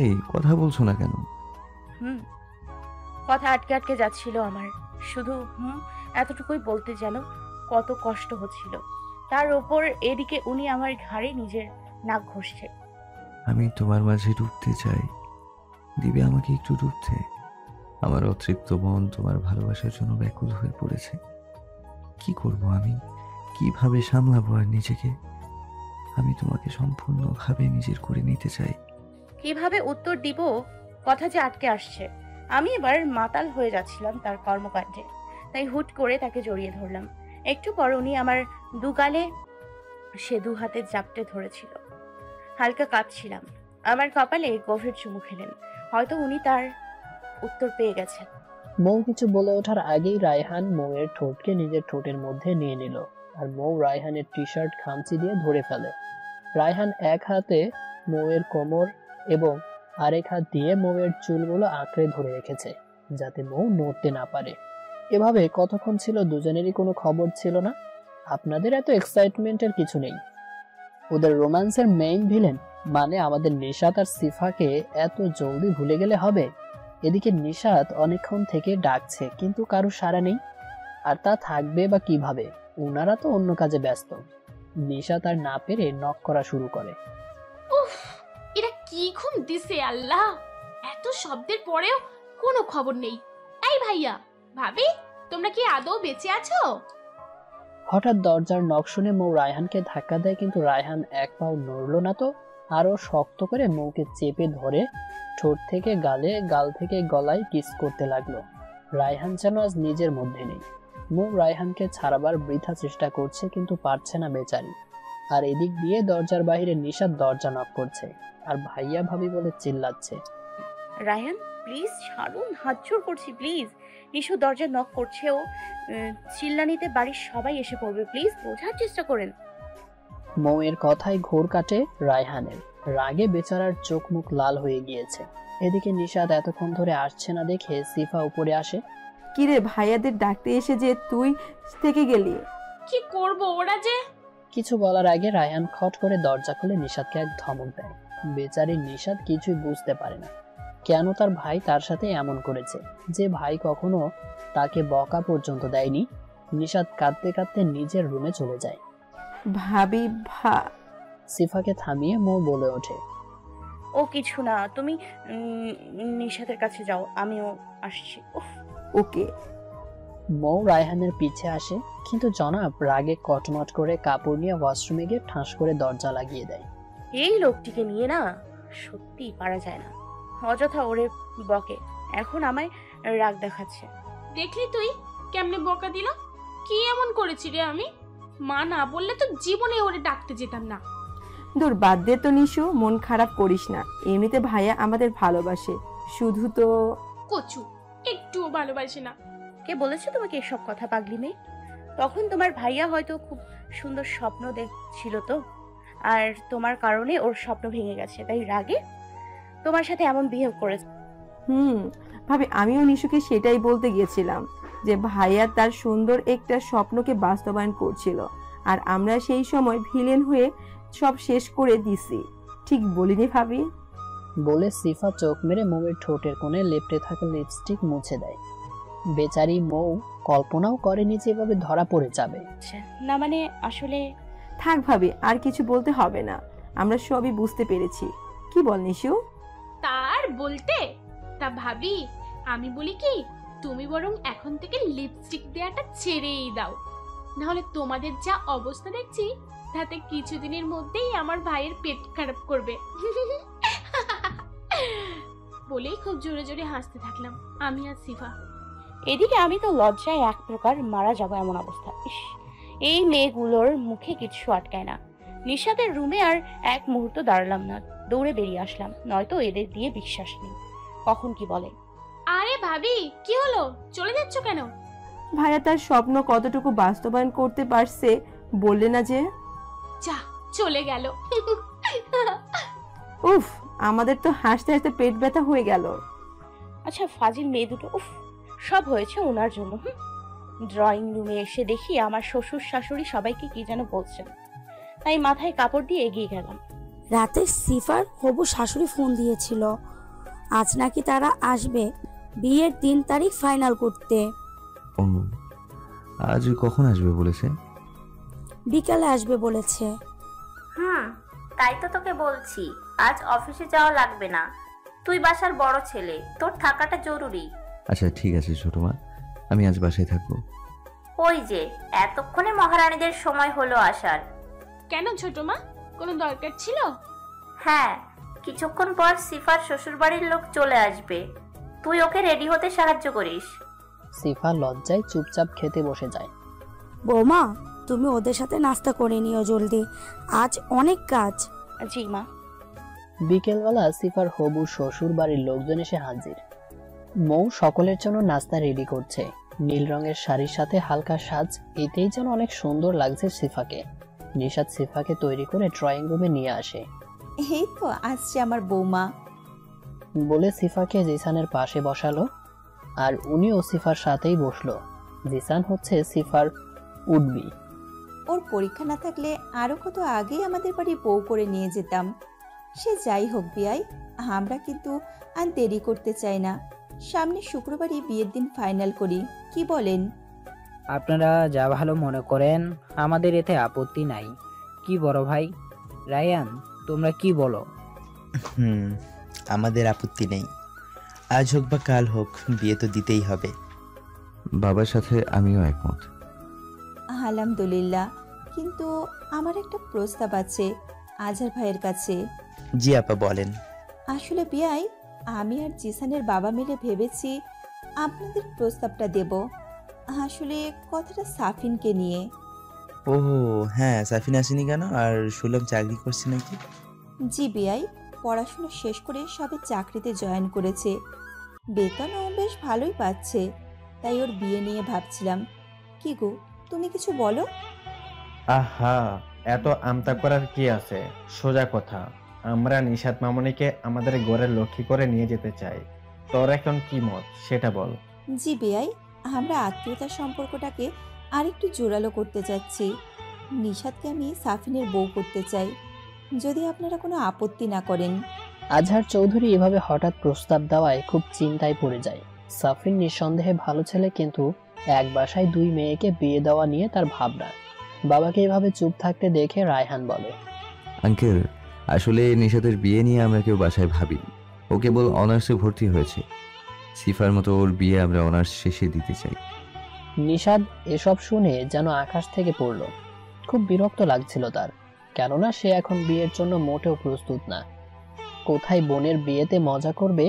এই কথা বলছো না কেন? কথা আটকে আটকে যাচ্ছিল আমার, শুধু এতটুকুই বলতে যেন কত কষ্ট হচ্ছিল। তার ওপর এদিকে উনি আমার ঘাড়ে নিজের নাক ঘষছে। আমি তোমার মাঝে ডুবতে চাই, দিবে আমাকে একটু ডুবতে? আমার অতৃপ্ত মন তোমার ভালোবাসার জন্য ব্যাকুল হয়ে পড়েছে। কি করব আমি? কিভাবে সামলাবো আর নিজেকে? আমি তোমাকে সম্পূর্ণভাবে নিজের করে নিতে চাই। কিভাবে উত্তর দিব, কথা যে আটকে আসছে। আমি এবার মাতাল হয়ে যাচ্ছিলাম তার কর্মকাণ্ডে, তাই হুট করে তাকে জড়িয়ে ধরলাম। একটু পর উনি আমার দুগালে সে দু হাতে জাপটে ধরেছিল। হালকা কাঁপছিলাম। আমার কপালে গভীর চুমু খেলেন। হয়তো উনি তার উত্তর পেয়ে গেছেন। মৌ কিছু বলে ওঠার আগেই রায়হান মৌয়ের ঠোঁটকে নিজের ঠোঁটের মধ্যে নিয়ে নিল, আর মৌ রায়হানের টি শার্ট খামচি দিয়ে ধরে ফেলে। রায়হান এক হাতে মৌয়ের কোমর এবং আরেক হাত দিয়ে মৌয়ের চুলগুলো আঁকড়ে ধরে রেখেছে, যাতে মৌ নড়তে না পারে। এভাবে কতক্ষণ ছিল দুজনেরই কোনো খবর ছিল না। আপনাদের এত এক্সাইটমেন্টের কিছু নেই। ওদের রোম্যান্সের মেইন ভিলেন মানে আমাদের নিশাত আর সিফাকে এত জলদি ভুলে গেলে হবে? এদিকে নিশাত অনেকক্ষণ থেকে ডাকছে কিন্তু কারো সাড়া নেই। আর তা থাকবে বা কিভাবে, ওনারা তো অন্য কাজে ব্যস্ত। নিশাত আর না পেরে নক করা শুরু করে। উফ, এরা কি ঘুম দিছে আল্লাহ! এত শব্দের পরেও কোনো খবর নেই। এই ভাইয়া, ভাবি, তোমরা কি আদৌ বেঁচে আছো? হঠাৎ দরজার নক শুনে মৌ রায়হানকে ধাক্কা দেয়, কিন্তু রায়হান এক পাও নড়ল না, তো আরো শক্ত করে মৌকে চেপে ধরে ঠোঁট থেকে গালে, গাল থেকে গলায় কিস করতে লাগলো। রায়হান যেন আজ নিজের মধ্যে নেই। মৌ রায়হানকে ছাড়াবার বৃথা চেষ্টা করছে কিন্তু পারছে না বেচারি। আর এদিক দিয়ে দরজার বাইরে নিশাত দরজা নক করছে আর ভাইয়া ভাবি বলে চিল্লাচ্ছে। রায়হান প্লিজ ছাড়ুন, হাত জোর করছি প্লিজ। নিশু দরজা নক করছে, ও চিল্লানিতে বাড়ির সবাই এসে পড়বে, প্লিজ বোঝার চেষ্টা করেন। মৌয়ের কথায় ঘোর কাটে রায়হানের। রাগে বেচারার চোখ মুখ লাল হয়ে গিয়েছে। এদিকে নিশাত এতক্ষণ ধরে আসছে না দেখে সিফা উপরে আসে। কিরে, ভাইয়াদের ডাকতে এসে যে তুই থেকে গেলি? কি করব, ওরা যে... কিছু বলার আগে রায়হান খট করে দরজা খুলে নিশাতকে এক ধমক দেয়। বেচারি নিশাত কিছুই বুঝতে পারে না কেন তার ভাই তার সাথে এমন করেছে, যে ভাই কখনো তাকে বকা পর্যন্ত দেয়নি। নিশাত কাঁদতে কাঁদতে নিজের রুমে চলে যায়। ভাবি সিফাকে থামিয়ে মৌ বলে ওঠে, ও কিছু না, তুমি নিশাতের কাছে যাও, আমিও আসছি। ওকে। মৌ রায়হানের পিছে আসে, কিন্তু জনাব রাগে কটমট করে কাপড় নিয়ে ওয়াশরুমে গিয়ে ঠাস করে দরজা লাগিয়ে দেয়। এই লোকটিকে নিয়ে না সত্যি পারা যায় না, অযথা ওরে বকে, এখন আমায় রাগ দেখাচ্ছে। দেখলি তুই কেমনে বকা দিল? কি এমন করেছি রে আমি? মা না বললে তো জীবনে ওরে ডাকতে যেতাম না। দূর বাদ দে তো নিশু, মন খারাপ করিস না। এমনিতে ভাইয়া আমাদের ভালোবাসে, শুধু তো... কচু একটুও ভালোবাসে না। কে বলেছে তোমাকে এসব কথা, পাগলি মেয়ে? তখন তোমার ভাইয়া হয়তো খুব সুন্দর স্বপ্ন দেখছিল তো, আর তোমার কারণে ওর স্বপ্ন ভেঙে গেছে, তাই রাগে তোমার সাথে এমন বিহেভ করেছে। ভাবি, আমিও নিশুকে সেটাই বলতে গিয়েছিলাম যে ভাইয়া তার সুন্দর একটা স্বপ্নকে বাস্তবায়ন করছিল, আর আমরা সেই সময় ভিলেন হয়ে সব শেষ করে দিছি। ঠিক বলিনি ভাবি? বলে সিফা চোখ মেরে মৌয়ের ঠোঁটের কোণে লেপটে থাকা লিপস্টিক মুছে দেয়। বেচারি মৌ কল্পনাও করেনি যে এভাবে ধরা পড়ে যাবে। না মানে আসলে... থাক ভাবি, আর কিছু বলতে হবে না, আমরা সবই বুঝতে পেরেছি। কি বল নিশু? তার বলতে তা ভাবি, আমি বলি কি, তুমি বরং এখন থেকে লিপস্টিক দেওয়াটা ছেড়েই দাও, নাহলে তোমাদের যা অবস্থা দেখছি তাতে কিছুদিনের মধ্যেই আমার ভাইয়ের পেট খারাপ করবে। বলেই খুব জোরে জোরে হাসতে থাকলাম আমি আর সিফা। এদিকে আমি তো লজ্জায় এক প্রকার মারা যাবো এমন অবস্থা। এই মেয়েগুলোর মুখে কিছু আটকায় না। নিশাতের রুমে আর এক মুহূর্ত দাঁড়ালাম না, দৌড়ে বেরিয়ে আসলাম, নয়তো এদের দিয়ে বিশ্বাস নেই কখন কি বলে। আরে ভাবি, কি হলো, চলে যাচ্ছ কেন? ভাইয়া তার স্বপ্ন কতটুকু বাস্তবায়ন করতে পারছে বললে না যে? যা চলে গেল। উফ, আমাদের তো হাসতে হাসতে পেট ব্যথা হয়ে গেল। আচ্ছা ফাজিল মেয়ে দুটো, উফ, সব হয়েছে ওনার জন্য। ড্রয়িং রুমে এসে দেখি আমার শ্বশুর শাশুড়ি সবাইকে কি যেন বলছেন, তাই মাথায় কাপড় দিয়ে এগিয়ে গেলাম। রাতে সিফার হবু শাশুড়ি ফোন দিয়েছিল, আজ নাকি তারা আসবে বিয়ের 3 তারিখ ফাইনাল করতে। আজ কখন আসবে বলেছে? বিকালে আসবে বলেছে। তাই তো তোকে বলছি, আজ অফিসে যাওয়া লাগবে না, তুই বাসার বড় ছেলে, তোর থাকাটা জরুরি। আচ্ছা ঠিক আছে ছোট মা, আমি আজ বাসায় থাকবো। ওই যে এতক্ষণে মহারানীদের সময় হলো আসার। কেন ছোট মা, কোনো দরকার ছিল? হ্যাঁ, কিছুক্ষণ পর সিফার শ্বশুরবাড়ির লোক চলে আসবে, তুই ওকে রেডি হতে সাহায্য করিস। সিফা লজ্জায় চুপচাপ খেতে বসে যায়। বৌমা, তুমি ওদের সাথে নাস্তা করে নিও জলদি, আজ অনেক কাজ। জি মা। বিকেলবেলা সিফার হবু শ্বশুর বাড়ির লোকজন এসে হাজির। মৌ সকলের জন্য নাস্তা রেডি করছে। নীল রঙের শাড়ির সাথে হালকা সাজ, এতেই যেন অনেক সুন্দর লাগছে সিফাকে। নিশাত সিফাকে তৈরি করে ড্রয়িং রুমে নিয়ে আসে। এই তো আসছে আমার বৌমা, বলে সিফাকে জিসানের পাশে বসালো, আর উনিও সিফার সাথেই বসলো। জিসান হচ্ছে সিফার উডবি। ওর পরীক্ষা না থাকলে আরও কত আগেই আমাদের বাড়ি বউ করে নিয়ে যেতাম। সে যাই হোক বিয়াই, আমরা কিন্তু আর দেরি করতে চাই না। সামনে শুক্রবারই বিয়ের দিন ফাইনাল করি, কি বলেন? আপনারা যা ভালো মনে করেন, আমাদের এতে আপত্তি নাই। কি বড় ভাই রায়ান, তোমরা কি বলো? আমাদের আপত্তি নেই। আজ হোক বা কাল হোক, বিয়ে তো দিতেই হবে। বাবার সাথে আমিও একমত। আলহামদুলিল্লাহ, কিন্তু আমার একটা প্রস্তাব আছে আজহার ভাইয়ের কাছে। জি আপা, বলেন। আসলে বিয়াই, আমি আর জিসানের বাবা মিলে ভেবেছি আপনাদের প্রস্তাবটা দেব। আসলে কথাটা সাফিনকে নিয়ে। ও হ্যাঁ, সাফিন আসেনি কেন? আর শুনলাম চাকরি করছে নাকি? জি বিয়াই, পড়াশোনা শেষ করে সবে চাকরিতে জয়েন করেছে, বেতনও বেশ ভালোই পাচ্ছে। তাই ওর বিয়ে নিয়ে ভাবছিলাম। কি গো, তুমি কিছু বলো। আহা, এত আমতা করার কি আছে? সোজা কথা, আমরা নিশাত মামনিকে আমাদের ঘরের লক্ষ্মী করে নিয়ে যেতে চাই। তোর এখন কি মত সেটা বল। জি বেয়াই, আমরা আত্মীয়তার সম্পর্কটাকে আরেকটু জোরালো করতে চাচ্ছি। নিশাতকে আমি সাফিনের বউ করতে চাই, যদি আপনারা কোনো আপত্তি না করেন। আজহার চৌধুরী এভাবে হঠাৎ প্রস্তাব দেওয়ায় খুব চিন্তায় পড়ে যায়। সাফিন নিঃসন্দেহে ভালো ছেলে, কিন্তু এক বাসায় দুই মেয়েকে বিয়ে দেওয়া নিয়ে তার ভাবনা। বাবাকে এভাবে চুপ থাকতে দেখে রায়হান বলে, আঙ্কেল, আসলে নিশাতের বিয়ে নিয়ে আমরা কেউ বাসায় ভাবিনি। ও কেবল অনার্সে ভর্তি হয়েছে। সিফার মতো ওর বিয়ে আমরা অনার্স শেষে দিতে চাই। নিশাদ এসব শুনে যেন আকাশ থেকে পড়ল। খুব বিরক্ত লাগছিল তার, কেননা সে এখন বিয়ের জন্য মোটেও প্রস্তুত না। কোথায় বোনের বিয়েতে মজা করবে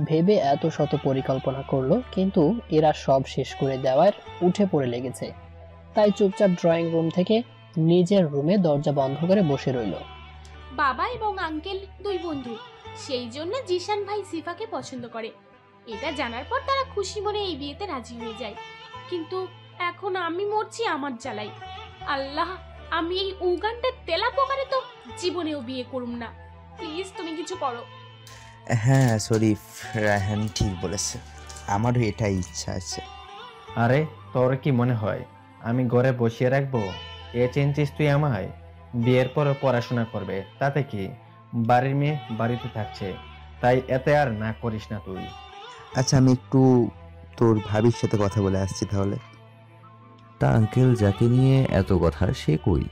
ভেবে এত শত পরিকল্পনা করলো, কিন্তু এরা সব শেষ করে দেওয়ার উঠে পড়ে লেগেছে। তাই চুপচাপ ড্রয়িং রুম থেকে নিজের রুমে দরজা বন্ধ করে বসে রইল। বাবা এবং আঙ্কেল দুই বন্ধু, সেই জন্য জিশান ভাই সিফাকে পছন্দ করে। এটা জানার পর তারা খুশি মনে এই বিয়েতে রাজি হয়ে যায়। কিন্তু এখন আমি মরছি আমার জ্বালাই। আল্লাহ, আমি এই উগান্ডার তেলা পোকারে তো জীবনেও বিয়ে করুম না। প্লিজ তুমি কিছু করো। হ্যাঁ শরীফ, রায়হান ঠিক বলেছে, আমারও এটাই ইচ্ছা আছে। আরে তোর কি মনে হয় আমি ঘরে বসিয়ে রাখবো? এ চিনছিস তুই আমায়? বিয়ের পর পড়াশোনা করবে, তাতে কি? বাড়ির মেয়ে বাড়িতে থাকছে, তাই এতে আর না করিস না তুই। আচ্ছা, আমি একটু তোর ভাবির সাথে কথা বলে আসছি তাহলে। তা আঙ্কেল, যাকে নিয়ে এত কথা সে কই?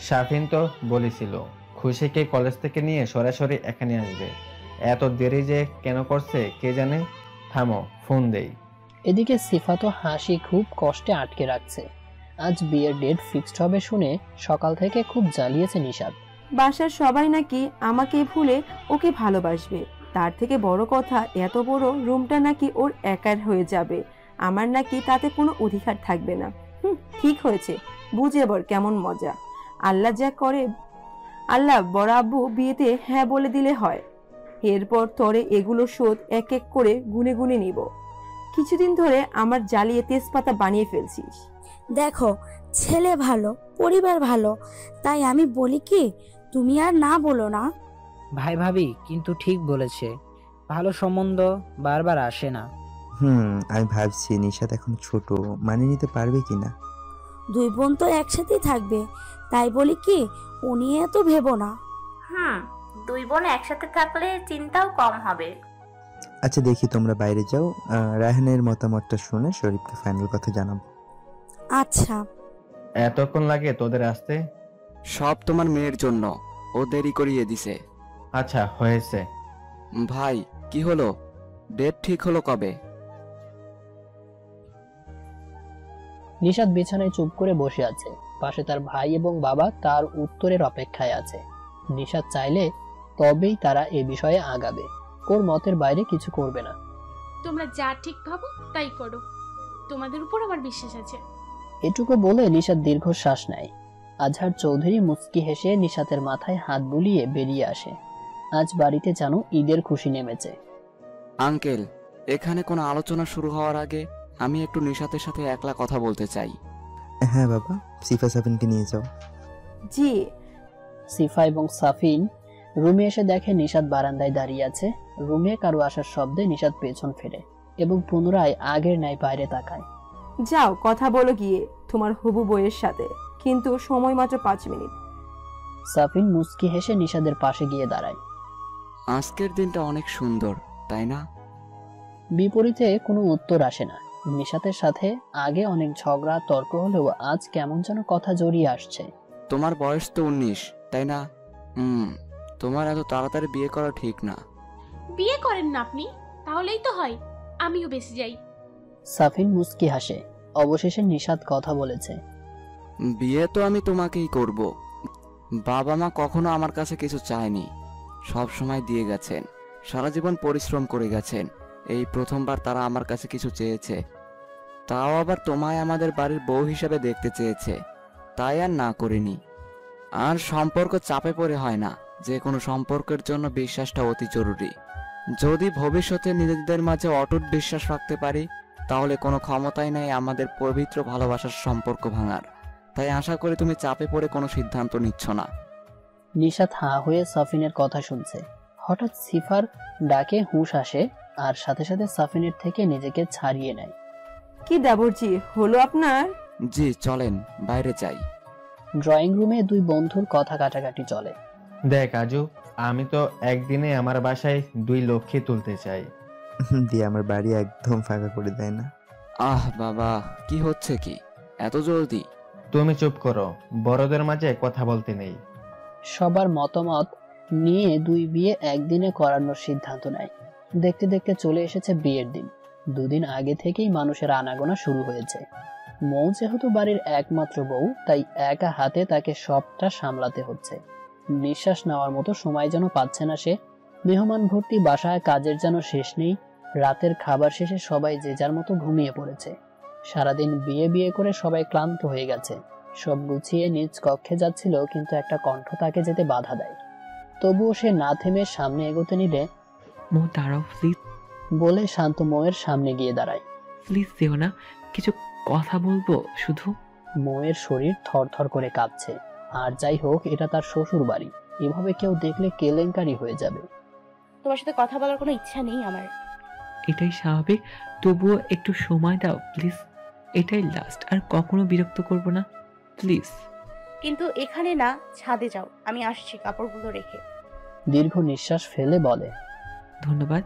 সাফিন তো বলেছিল খুশিকে কলেজ থেকে নিয়ে সরাসরি এখানে আসবে। এত দেরি যে কেন করছে কে জানে। থামো, ফোন দেই। এদিকে সিফা তো হাসি খুব কষ্টে আটকে রাখছে। আজ বিয়ের ডেট ফিক্সড হবে শুনে সকাল থেকে খুব জ্বালিয়েছে নিশাত। বাসার সবাই নাকি আমাকে ভুলে ওকে ভালোবাসবে। তার থেকে বড় কথা, এত বড় রুমটা নাকি ওর একার হয়ে যাবে, আমার নাকি তাতে কোনো অধিকার থাকবে না। ঠিক হয়েছে, বুঝে বল কেমন মজা। আল্লাহ যা করে, আল্লাহ বড় আব্বু বিয়েতে হ্যাঁ বলে দিলে হয়। এরপর তরে এগুলো শোধ এক এক করে গুনে গুনে নিব। কিছুদিন ধরে আমার জ্বালিয়ে তেজপাতা বানিয়ে ফেলছিস। দেখো, ছেলে ভালো, পরিবার ভালো, তাই আমি বলি কি তুমি আর না বলো না। ভাই ভাবি কিন্তু ঠিক বলেছে, ভালো সম্বন্ধ বারবার আসে না। আমি ভাবছি নিশাত এখন ছোট, মানিয়ে নিতে পারবে কিনা। দুই বোন তো একসাথেই থাকবে, তাই বলি কি ও নিয়ে এত ভেবো না। দুই বোন একসাথে থাকলে চিন্তাও কম হবে। আচ্ছা দেখি, তোমরা বাইরে যাও, রায়হানের মতামতটা শুনে শরীফকে ফাইনাল কথা জানাবো। আচ্ছা। এতক্ষণ লাগে তোদের আসতে? সব তোমার মেয়ের জন্য, ও দেরি করিয়ে দিছে। আচ্ছা হয়েছে। ভাই কি হলো, ডেট ঠিক হলো কবে? নিশাত বিছানায় চুপ করে বসে আছে, পাশে তার ভাই এবং বাবা তার উত্তরের অপেক্ষায় আছে। নিশাত চাইলে তবেই তারা এ বিষয়ে আগাবে, ওর মতের বাইরে কিছু করবে না। তোমরা যা ঠিক ভাবো তাই করো, তোমাদের উপর আমার বিশ্বাস আছে। এটুকু বলে নিশাত দীর্ঘশ্বাস নেয়। আজহার চৌধুরী মুচকি হেসে নিশাতের মাথায় হাত বুলিয়ে বেরিয়ে আসে। আজ বাড়িতে যেন ঈদের খুশি নেমেছে। আঙ্কেল, এখানে কোনো আলোচনা শুরু হওয়ার আগে আমি একটু নিশাতের সাথে একলা কথা বলতে চাই। হ্যাঁ বাবা, সিফা সাফিনকে নিয়ে যাও। জি। সিফা এবং সাফিন রুমে এসে দেখে নিশাত বারান্দায় দাঁড়িয়ে আছে। রুমে কারো আসার শব্দে নিশাত পেছন ফেরে এবং পুনরায় আগের ন্যায় বাইরে তাকায়। যাও কথা বলো গিয়ে তোমার হবু বউয়ের সাথে। কিন্তু সময় মাত্র 5 মিনিট। সাফিন মুচকি হেসে নিশাদের পাশে গিয়ে দাঁড়ায়। আজকের দিনটা অনেক সুন্দর, তাই না? বিপরীতে কোনো উত্তর আসে না। নিশাতের সাথে আগে অনেক ঝগড়া তর্ক হলেও আজ কেমন যেন কথা জড়িয়ে আসছে। তোমার বয়স তো 19, তাই না? তোমার এত তাড়াতাড়ি বিয়ে করা ঠিক না। বিয়ে করেন না আপনি, তাহলেই তো হয়। আমিও বেঁচে যাই। সাফিন মুচকি হাসে। অবশেষে নিশাত কথা বলেছে। বিয়ে তো আমি তোমাকেই করব। বাবা মা কখনো আমার কাছে কিছু চায়নি, সব সময় দিয়ে গেছেন, সারা জীবন পরিশ্রম করে গেছেন। এই প্রথমবার তারা আমার কাছে কিছু চেয়েছে, তাও আবার তোমায় আমাদের বাড়ির বউ হিসেবে দেখতে চেয়েছে, তাই আর না করিনি। আর সম্পর্ক চাপে পড়ে হয় না, যে কোনো সম্পর্কের জন্য বিশ্বাসটা অতি জরুরি। যদি ভবিষ্যতে নিজেদের মাঝে অটুট বিশ্বাস রাখতে পারি, তাহলে কোনো ক্ষমতাই নাই আমাদের পবিত্র ভালোবাসার সম্পর্ক ভাঙার। তাই আশা করি তুমি চাপে পড়ে কোনো সিদ্ধান্ত নিচ্ছ না। নিশাত হাঁ হয়ে সাফিনের কথা শুনছে। হঠাৎ সিফার ডাকে হুঁশ আসে আর সাথে সাথে সাফিনের থেকে নিজেকে ছাড়িয়ে নেয়। কি দেবরজি, হলো আপনার? জি, চলেন বাইরে যাই। ড্রয়িং রুমে দুই বন্ধুর কথা কাটাকাটি চলে। দেখ আজু, আমি তো একদিনে আমার বাসায় 2 লক্ষ্মী তুলতে চাই। দিয়ে আমার বাড়ি একদম ফাঁকা করে দেয় না। আহ বাবা, কি হচ্ছে কি এত জলদি? তুমি চুপ করো, বড়দের মাঝে কথা বলতে নেই। সবার মতামত নিয়ে দুই বিয়ে একদিনে করানোর সিদ্ধান্ত নেয়। দেখতে দেখতে চলে এসেছে বিয়ের দিন। 2 দিন আগে থেকেই মানুষের আনাগোনা শুরু হয়েছে। মৌ যেহেতু বাড়ির একমাত্র বউ, তাই একা হাতে তাকে সবটা সামলাতে হচ্ছে। নিঃশ্বাস নেওয়ার মতো সময় যেন পাচ্ছে না সে। মেহমান ভর্তি বাসায় কাজের যেন শেষ নেই। রাতের খাবার শেষে সবাই যে যার মতো ঘুমিয়ে পড়েছে। সারাদিন বিয়ে বিয়ে করে সবাই ক্লান্ত হয়ে গেছে। সব গুছিয়ে নিজ কক্ষে যাচ্ছিল, কিন্তু একটা কণ্ঠ তাকে যেতে বাধা দেয়। তবুও সে না থেমে সামনে এগোতে নিলে, মৌ দাঁড়াও প্লিজ, বলে শান্ত মৌয়ের সামনে গিয়ে দাঁড়ায়। প্লিজ যেও না, কিছু কথা বলবো শুধু। মৌয়ের শরীর থরথর করে কাঁপছে। আর যাই হোক, এটা তার শ্বশুর বাড়ি, এভাবে কেউ দেখলে কেলেঙ্কারি হয়ে যাবে। তোমার সাথে কথা বলার কোনো ইচ্ছা নেই আমার। এটাই স্বাভাবিক, তবুও একটু সময় দাও প্লিজ। এটাই লাস্ট, আর কখনো বিরক্ত করব না, প্লিজ। কিন্তু এখানে না, ছাদে যাও, আমি আসছি কাপড়গুলো রেখে। দীর্ঘ নিঃশ্বাস ফেলে বলে, ধন্যবাদ।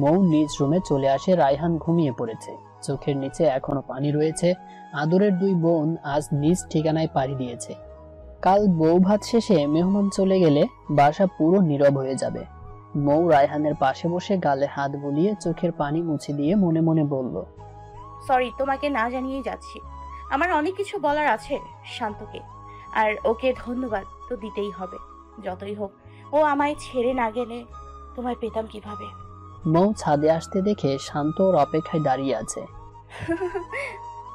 মৌ নিজ রুমে চলে আসে। রায়হান ঘুমিয়ে পড়েছে, চোখের নিচে এখনো পানি রয়েছে। আদরের 2 বোন আজ নিজ ঠিকানায় পাড়ি দিয়েছে। কাল বউ ভাত শেষে মেহমান চলে গেলে বাসা পুরো নীরব হয়ে যাবে। মৌ রায়হানের পাশে বসে গালে হাত বুলিয়ে চোখের পানি মুছে দিয়ে মনে মনে বলল, সরি, তোমাকে না জানিয়েই যাচ্ছি। আমার অনেক কিছু বলার আছে শান্তকে, আর ওকে ধন্যবাদ তো দিতেই হবে। যতই হোক, ও আমায় ছেড়ে না গেলে তোমায় পেতাম কিভাবে। মৌ ছাদে আসতে দেখে শান্ত ওর অপেক্ষায় দাঁড়িয়ে আছে।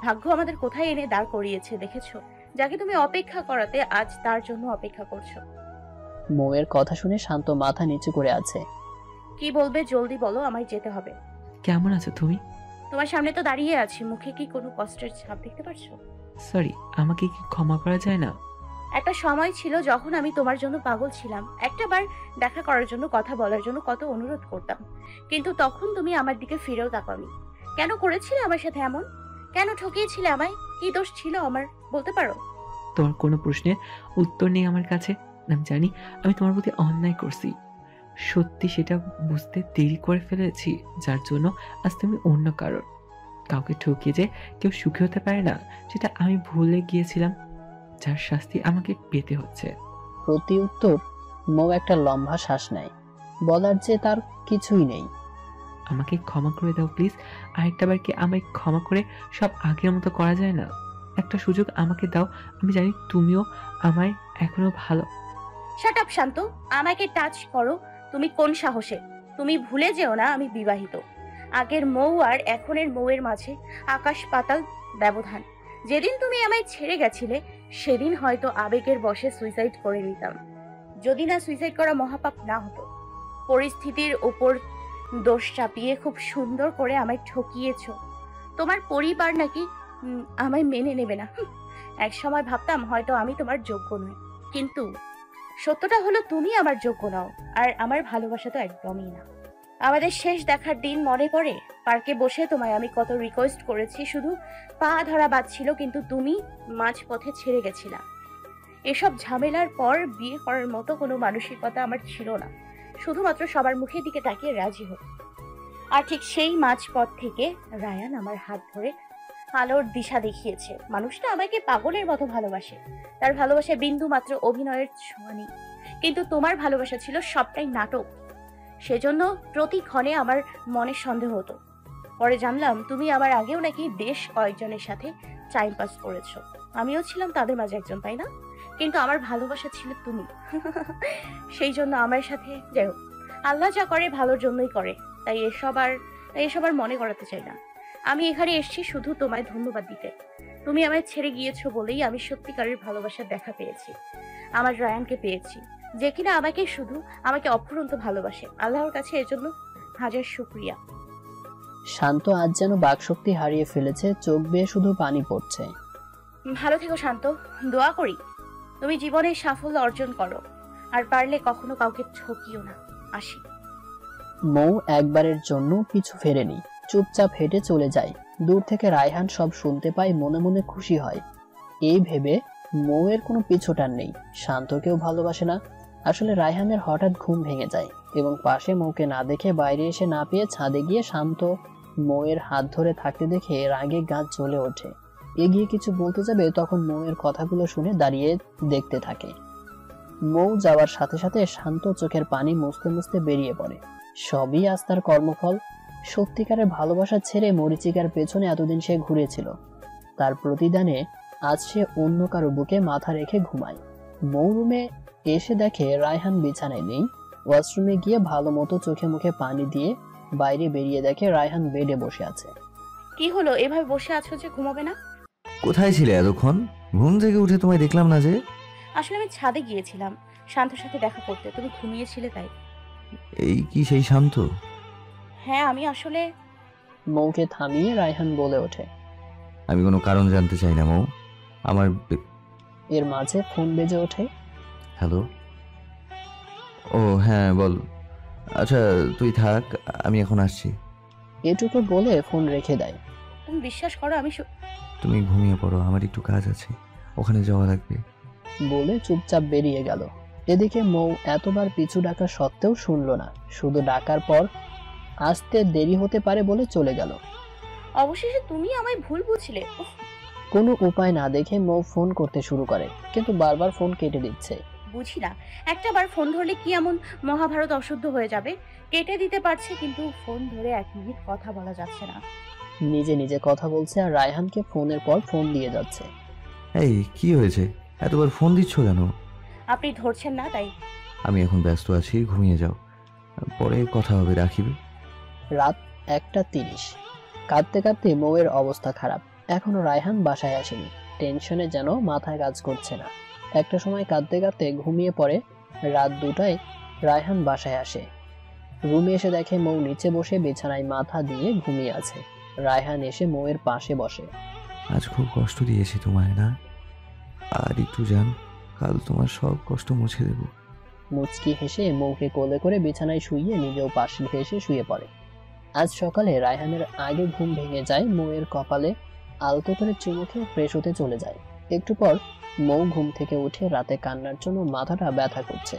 ভাগ্য আমাদের কোথায় এনে দাঁড় করিয়েছে দেখেছো? যাকে তুমি অপেক্ষা করাতে আজ তার জন্য অপেক্ষা করছো। মৌয়ের কথা শুনে শান্ত মাথা নিচু করে আছে। কি বলবে জলদি বলো, আমায় যেতে হবে। কেমন আছো তুমি? তোমার সামনে তো দাঁড়িয়ে আছি, মুখে কি কোনো কষ্টের ছাপ দেখতে পারছো? সরি, আমাকে কি ক্ষমা করা যায় না? একটা সময় ছিল যখন আমি তোমার জন্য পাগল ছিলাম। একটাবার দেখা করার জন্য, কথা বলার জন্য কত অনুরোধ করতাম, কিন্তু তখন তুমি আমার দিকে ফিরেও তাকাওনি। কেন করেছিলে আমার সাথে এমন? কেন ঠকিয়েছিলে আমায়? কি দোষ ছিল আমার, বলতে পারো? তোমার কোনো প্রশ্নের উত্তর নেই আমার কাছে। আমি জানি আমি তোমার প্রতি অন্যায় করছি, সত্যি সেটা বুঝতে দেরি করে ফেলেছি, যার জন্য আজ তুমি অন্য কাউকে ঠকিয়ে যে কেউ সুখী হতে পারে না, সেটা আমি ভুলে গিয়েছিলাম, যার শাস্তি আমাকে পেতে হচ্ছে। প্রতি উত্তর মৌ একটা লম্বা শ্বাস নেয়। বলার যে তার কিছুই নেই। আমাকে ক্ষমা করে দাও প্লিজ। আরেকটাবার কি আমায় ক্ষমা করে সব আগের মতো করা যায় না? একটা সুযোগ আমাকে দাও। আমি জানি তুমিও আমায় এখনো ভালো। শাট আপ শান্ত, আমাকে টাচ করো তুমি কোন সাহসে? তুমি ভুলে যেও না আমি বিবাহিত। আগের মৌ আর এখনের মৌয়ের মাঝে আকাশ পাতাল ব্যবধান। যেদিন তুমি আমায় ছেড়ে গেছিলে, সেদিন হয়তো আবেগের বশে সুইসাইড করে নিতাম, যদি না সুইসাইড করা মহাপাপ না হতো। পরিস্থিতির উপর দোষ চাপিয়ে খুব সুন্দর করে আমায় ঠকিয়েছো। তোমার পরিবার নাকি আমায় মেনে নেবে না। এক সময় ভাবতাম হয়তো আমি তোমার যোগ্য নই, কিন্তু সত্যটা হলো তুমি আমার যোগ্য নাও, আর আমার ভালোবাসা তো একদমই না। আমাদের শেষ দেখার দিন মনে পড়ে? পার্কে বসে তোমায় আমি কত রিকোয়েস্ট করেছি, শুধু পা ধরা বাদ ছিল, কিন্তু তুমি মাঝ পথে ছেড়ে গেছিলা। এসব ঝামেলার পর বিয়ে করার মতো কোনো মানসিকতা আমার ছিল না, শুধুমাত্র সবার মুখের দিকে তাকিয়ে রাজি হতো। আর ঠিক সেই মাঝপথ থেকে রায়ান আমার হাত ধরে আলোর দিশা দেখিয়েছে। মানুষটা আমাকে পাগলের মতো ভালোবাসে, তার ভালোবাসায় বিন্দু মাত্র অভিনয়ের ছোঁয়া নেই, কিন্তু তোমার ভালোবাসা ছিল সবটাই নাটক। সেজন্য প্রতিক্ষণে আমার মনে সন্দেহ হতো। পরে জানলাম তুমি আমার আগেও নাকি বেশ কয়েকজনের সাথে টাইম পাস করেছো, আমিও ছিলাম তাদের মাঝে একজন, তাই না? কিন্তু আমার ভালোবাসা ছিল তুমি। সেই জন্য আমার সাথে, যাই হোক, আল্লাহ যা করে ভালোর জন্যই করে, তাই এসব আর মনে করাতে চাই না। আমি এখানে এসেছি শুধু তোমায় ধন্যবাদ দিতে। তুমি আমায় ছেড়ে গিয়েছো বলেই আমি সত্যিকারের ভালোবাসার দেখা পেয়েছি, আমার রায়ানকে পেয়েছি, যে কিনা আমাকে অফুরন্ত ভালোবাসে। আল্লাহর কাছে এর জন্য হাজার শুকরিয়া। শান্ত আজ যেন বাকশক্তি হারিয়ে ফেলেছে, চোখ বেয়ে শুধু পানি পড়ছে। ভালো থেকো শান্ত, দোয়া করি তুমি জীবনে সাফল্য অর্জন করো, আর পারলে কখনো কাউকে ঠকিও না। আসি। মৌ একবারের জন্য পিছু ফেরেনি, চুপচাপ হেঁটে চলে যায়। দূর থেকে রায়হান সব শুনতে পায়, মনে মনে খুশি হয়। এই ভেবে মৌয়ের কোনো পিছুটান নেই, শান্তকেও ভালোবাসে না। আসলে রায়হানের হঠাৎ ঘুম ভেঙে যায় এবং পাশে মৌকে না দেখে বাইরে এসে না পেয়ে ছাদে গিয়ে শান্ত মৌয়ের হাত ধরে থাকতে দেখে রাগে গা জ্বলে ওঠে। এগিয়ে কিছু বলতে যাবে, তখন মৌয়ের কথাগুলো শুনে দাঁড়িয়ে দেখতে থাকে। মৌ যাওয়ার সাথে সাথে শান্ত চোখের পানি মুছতে মুছতে বেরিয়ে পড়ে। সবই আজ তার কর্মফল। সত্যিকারের ভালোবাসা ছেড়ে মরিচিকার পেছনে এতদিন সে ঘুরেছিল, তার প্রতিদানে আজ সে অন্য কারো বুকে মাথা রেখে ঘুমায়। মৌ রুমে এসে দেখে রায়হান বিছানায় নেই। ওয়াশরুমে গিয়ে ভালো মতো চোখে মুখে পানি দিয়ে বাইরে বেরিয়ে দেখে রায়হান বেডে বসে আছে। কি হলো, এভাবে বসে আছো যে, ঘুমাবে না? কোথায় ছিলে এতক্ষণ? ঘুম থেকে উঠে তোমায় দেখলাম না যে। আসলে আমি ছাদে গিয়েছিলাম শান্তর সাথে দেখা করতে, তুমি ঘুমিয়েছিলে তাই। এই কি সেই শান্ত? হ্যাঁ, আমি আসলে। মৌকে থামিয়ে রায়হান বলে ওঠে, আমি কোনো কারণ জানতে চাই না মৌ, আমার। এর মাঝে ফোন বেজে ওঠে। হ্যালো। ও হ্যাঁ বল। আচ্ছা তুই থাক, আমি এখন আসছি। এটুকু বলে ফোন রেখে দেয়। তুমি বিশ্বাস করো, আমি তুমি ঘুমিয়ে পড়ো, আমার একটু কাজ আছে, ওখানে যাওয়া লাগবে। বলে চুপচাপ বেরিয়ে গেল। এদিকে মৌ এতবার পিছু ডাকা সত্ত্বেও শুনল না, শুধু ডাকার পর আসতে দেরি হতে পারে বলে চলে গেল। অবশেষে তুমি আমায় ভুল বুঝলে। কোনো উপায় না দেখে মৌ ফোন করতে শুরু করে, কিন্তু বারবার ফোন কেটে দিচ্ছে। বুঝি না, একটা বার ফোন ধরলে কি এমন মহাভারত অশুদ্ধ হয়ে যাবে? কেটে দিতে পারছে, কিন্তু ফোন ধরে 1 মিনিট কথা বলা যাচ্ছে না। নিজে নিজে কথা বলছে আর রায়হানকে ফোনের পর ফোন দিয়ে যাচ্ছে। এই কি হয়েছে, এতবার ফোন দিচ্ছ কেন? আপনি ধরছেন না তাই। আমি এখন ব্যস্ত আছি, ঘুমিয়ে যাও, পরে কথা হবে, রাখিবে। রাত 1:30। কাঁদতে কাঁদতে মৌয়ের অবস্থা খারাপ। এখনো রায়হান বাসায় আসেনি, টেনশনে যেন মাথায় কাজ করছে না। একটা সময় কাঁদতে কাঁদতে ঘুমিয়ে পড়ে। রাত 2টায় রায়হান বাসায় আসে। রুমে এসে দেখে মৌ নিচে বসে বিছানায় মাথা দিয়ে ঘুমিয়ে আছে। রায়হান এসে মৌয়ের পাশে বসে। আজ খুব কষ্ট দিয়েছি তোমায় না? আর একটু জান, কাল তোমার সব কষ্ট মুছে দেব। মুচকি হেসে মৌকে কোলে করে বিছানায় শুইয়ে নিজেও পাশে ঘেঁষে শুয়ে পড়ে। আজ সকালে রায়হানের আগে ঘুম ভেঙে যায়। মৌয়ের কপালে আলতো করে চুমু খেয়ে ফ্রেশ হতে চলে যায়। একটু পর মৌ ঘুম থেকে উঠে রাতে কান্নার জন্য মাথাটা ব্যথা করছে।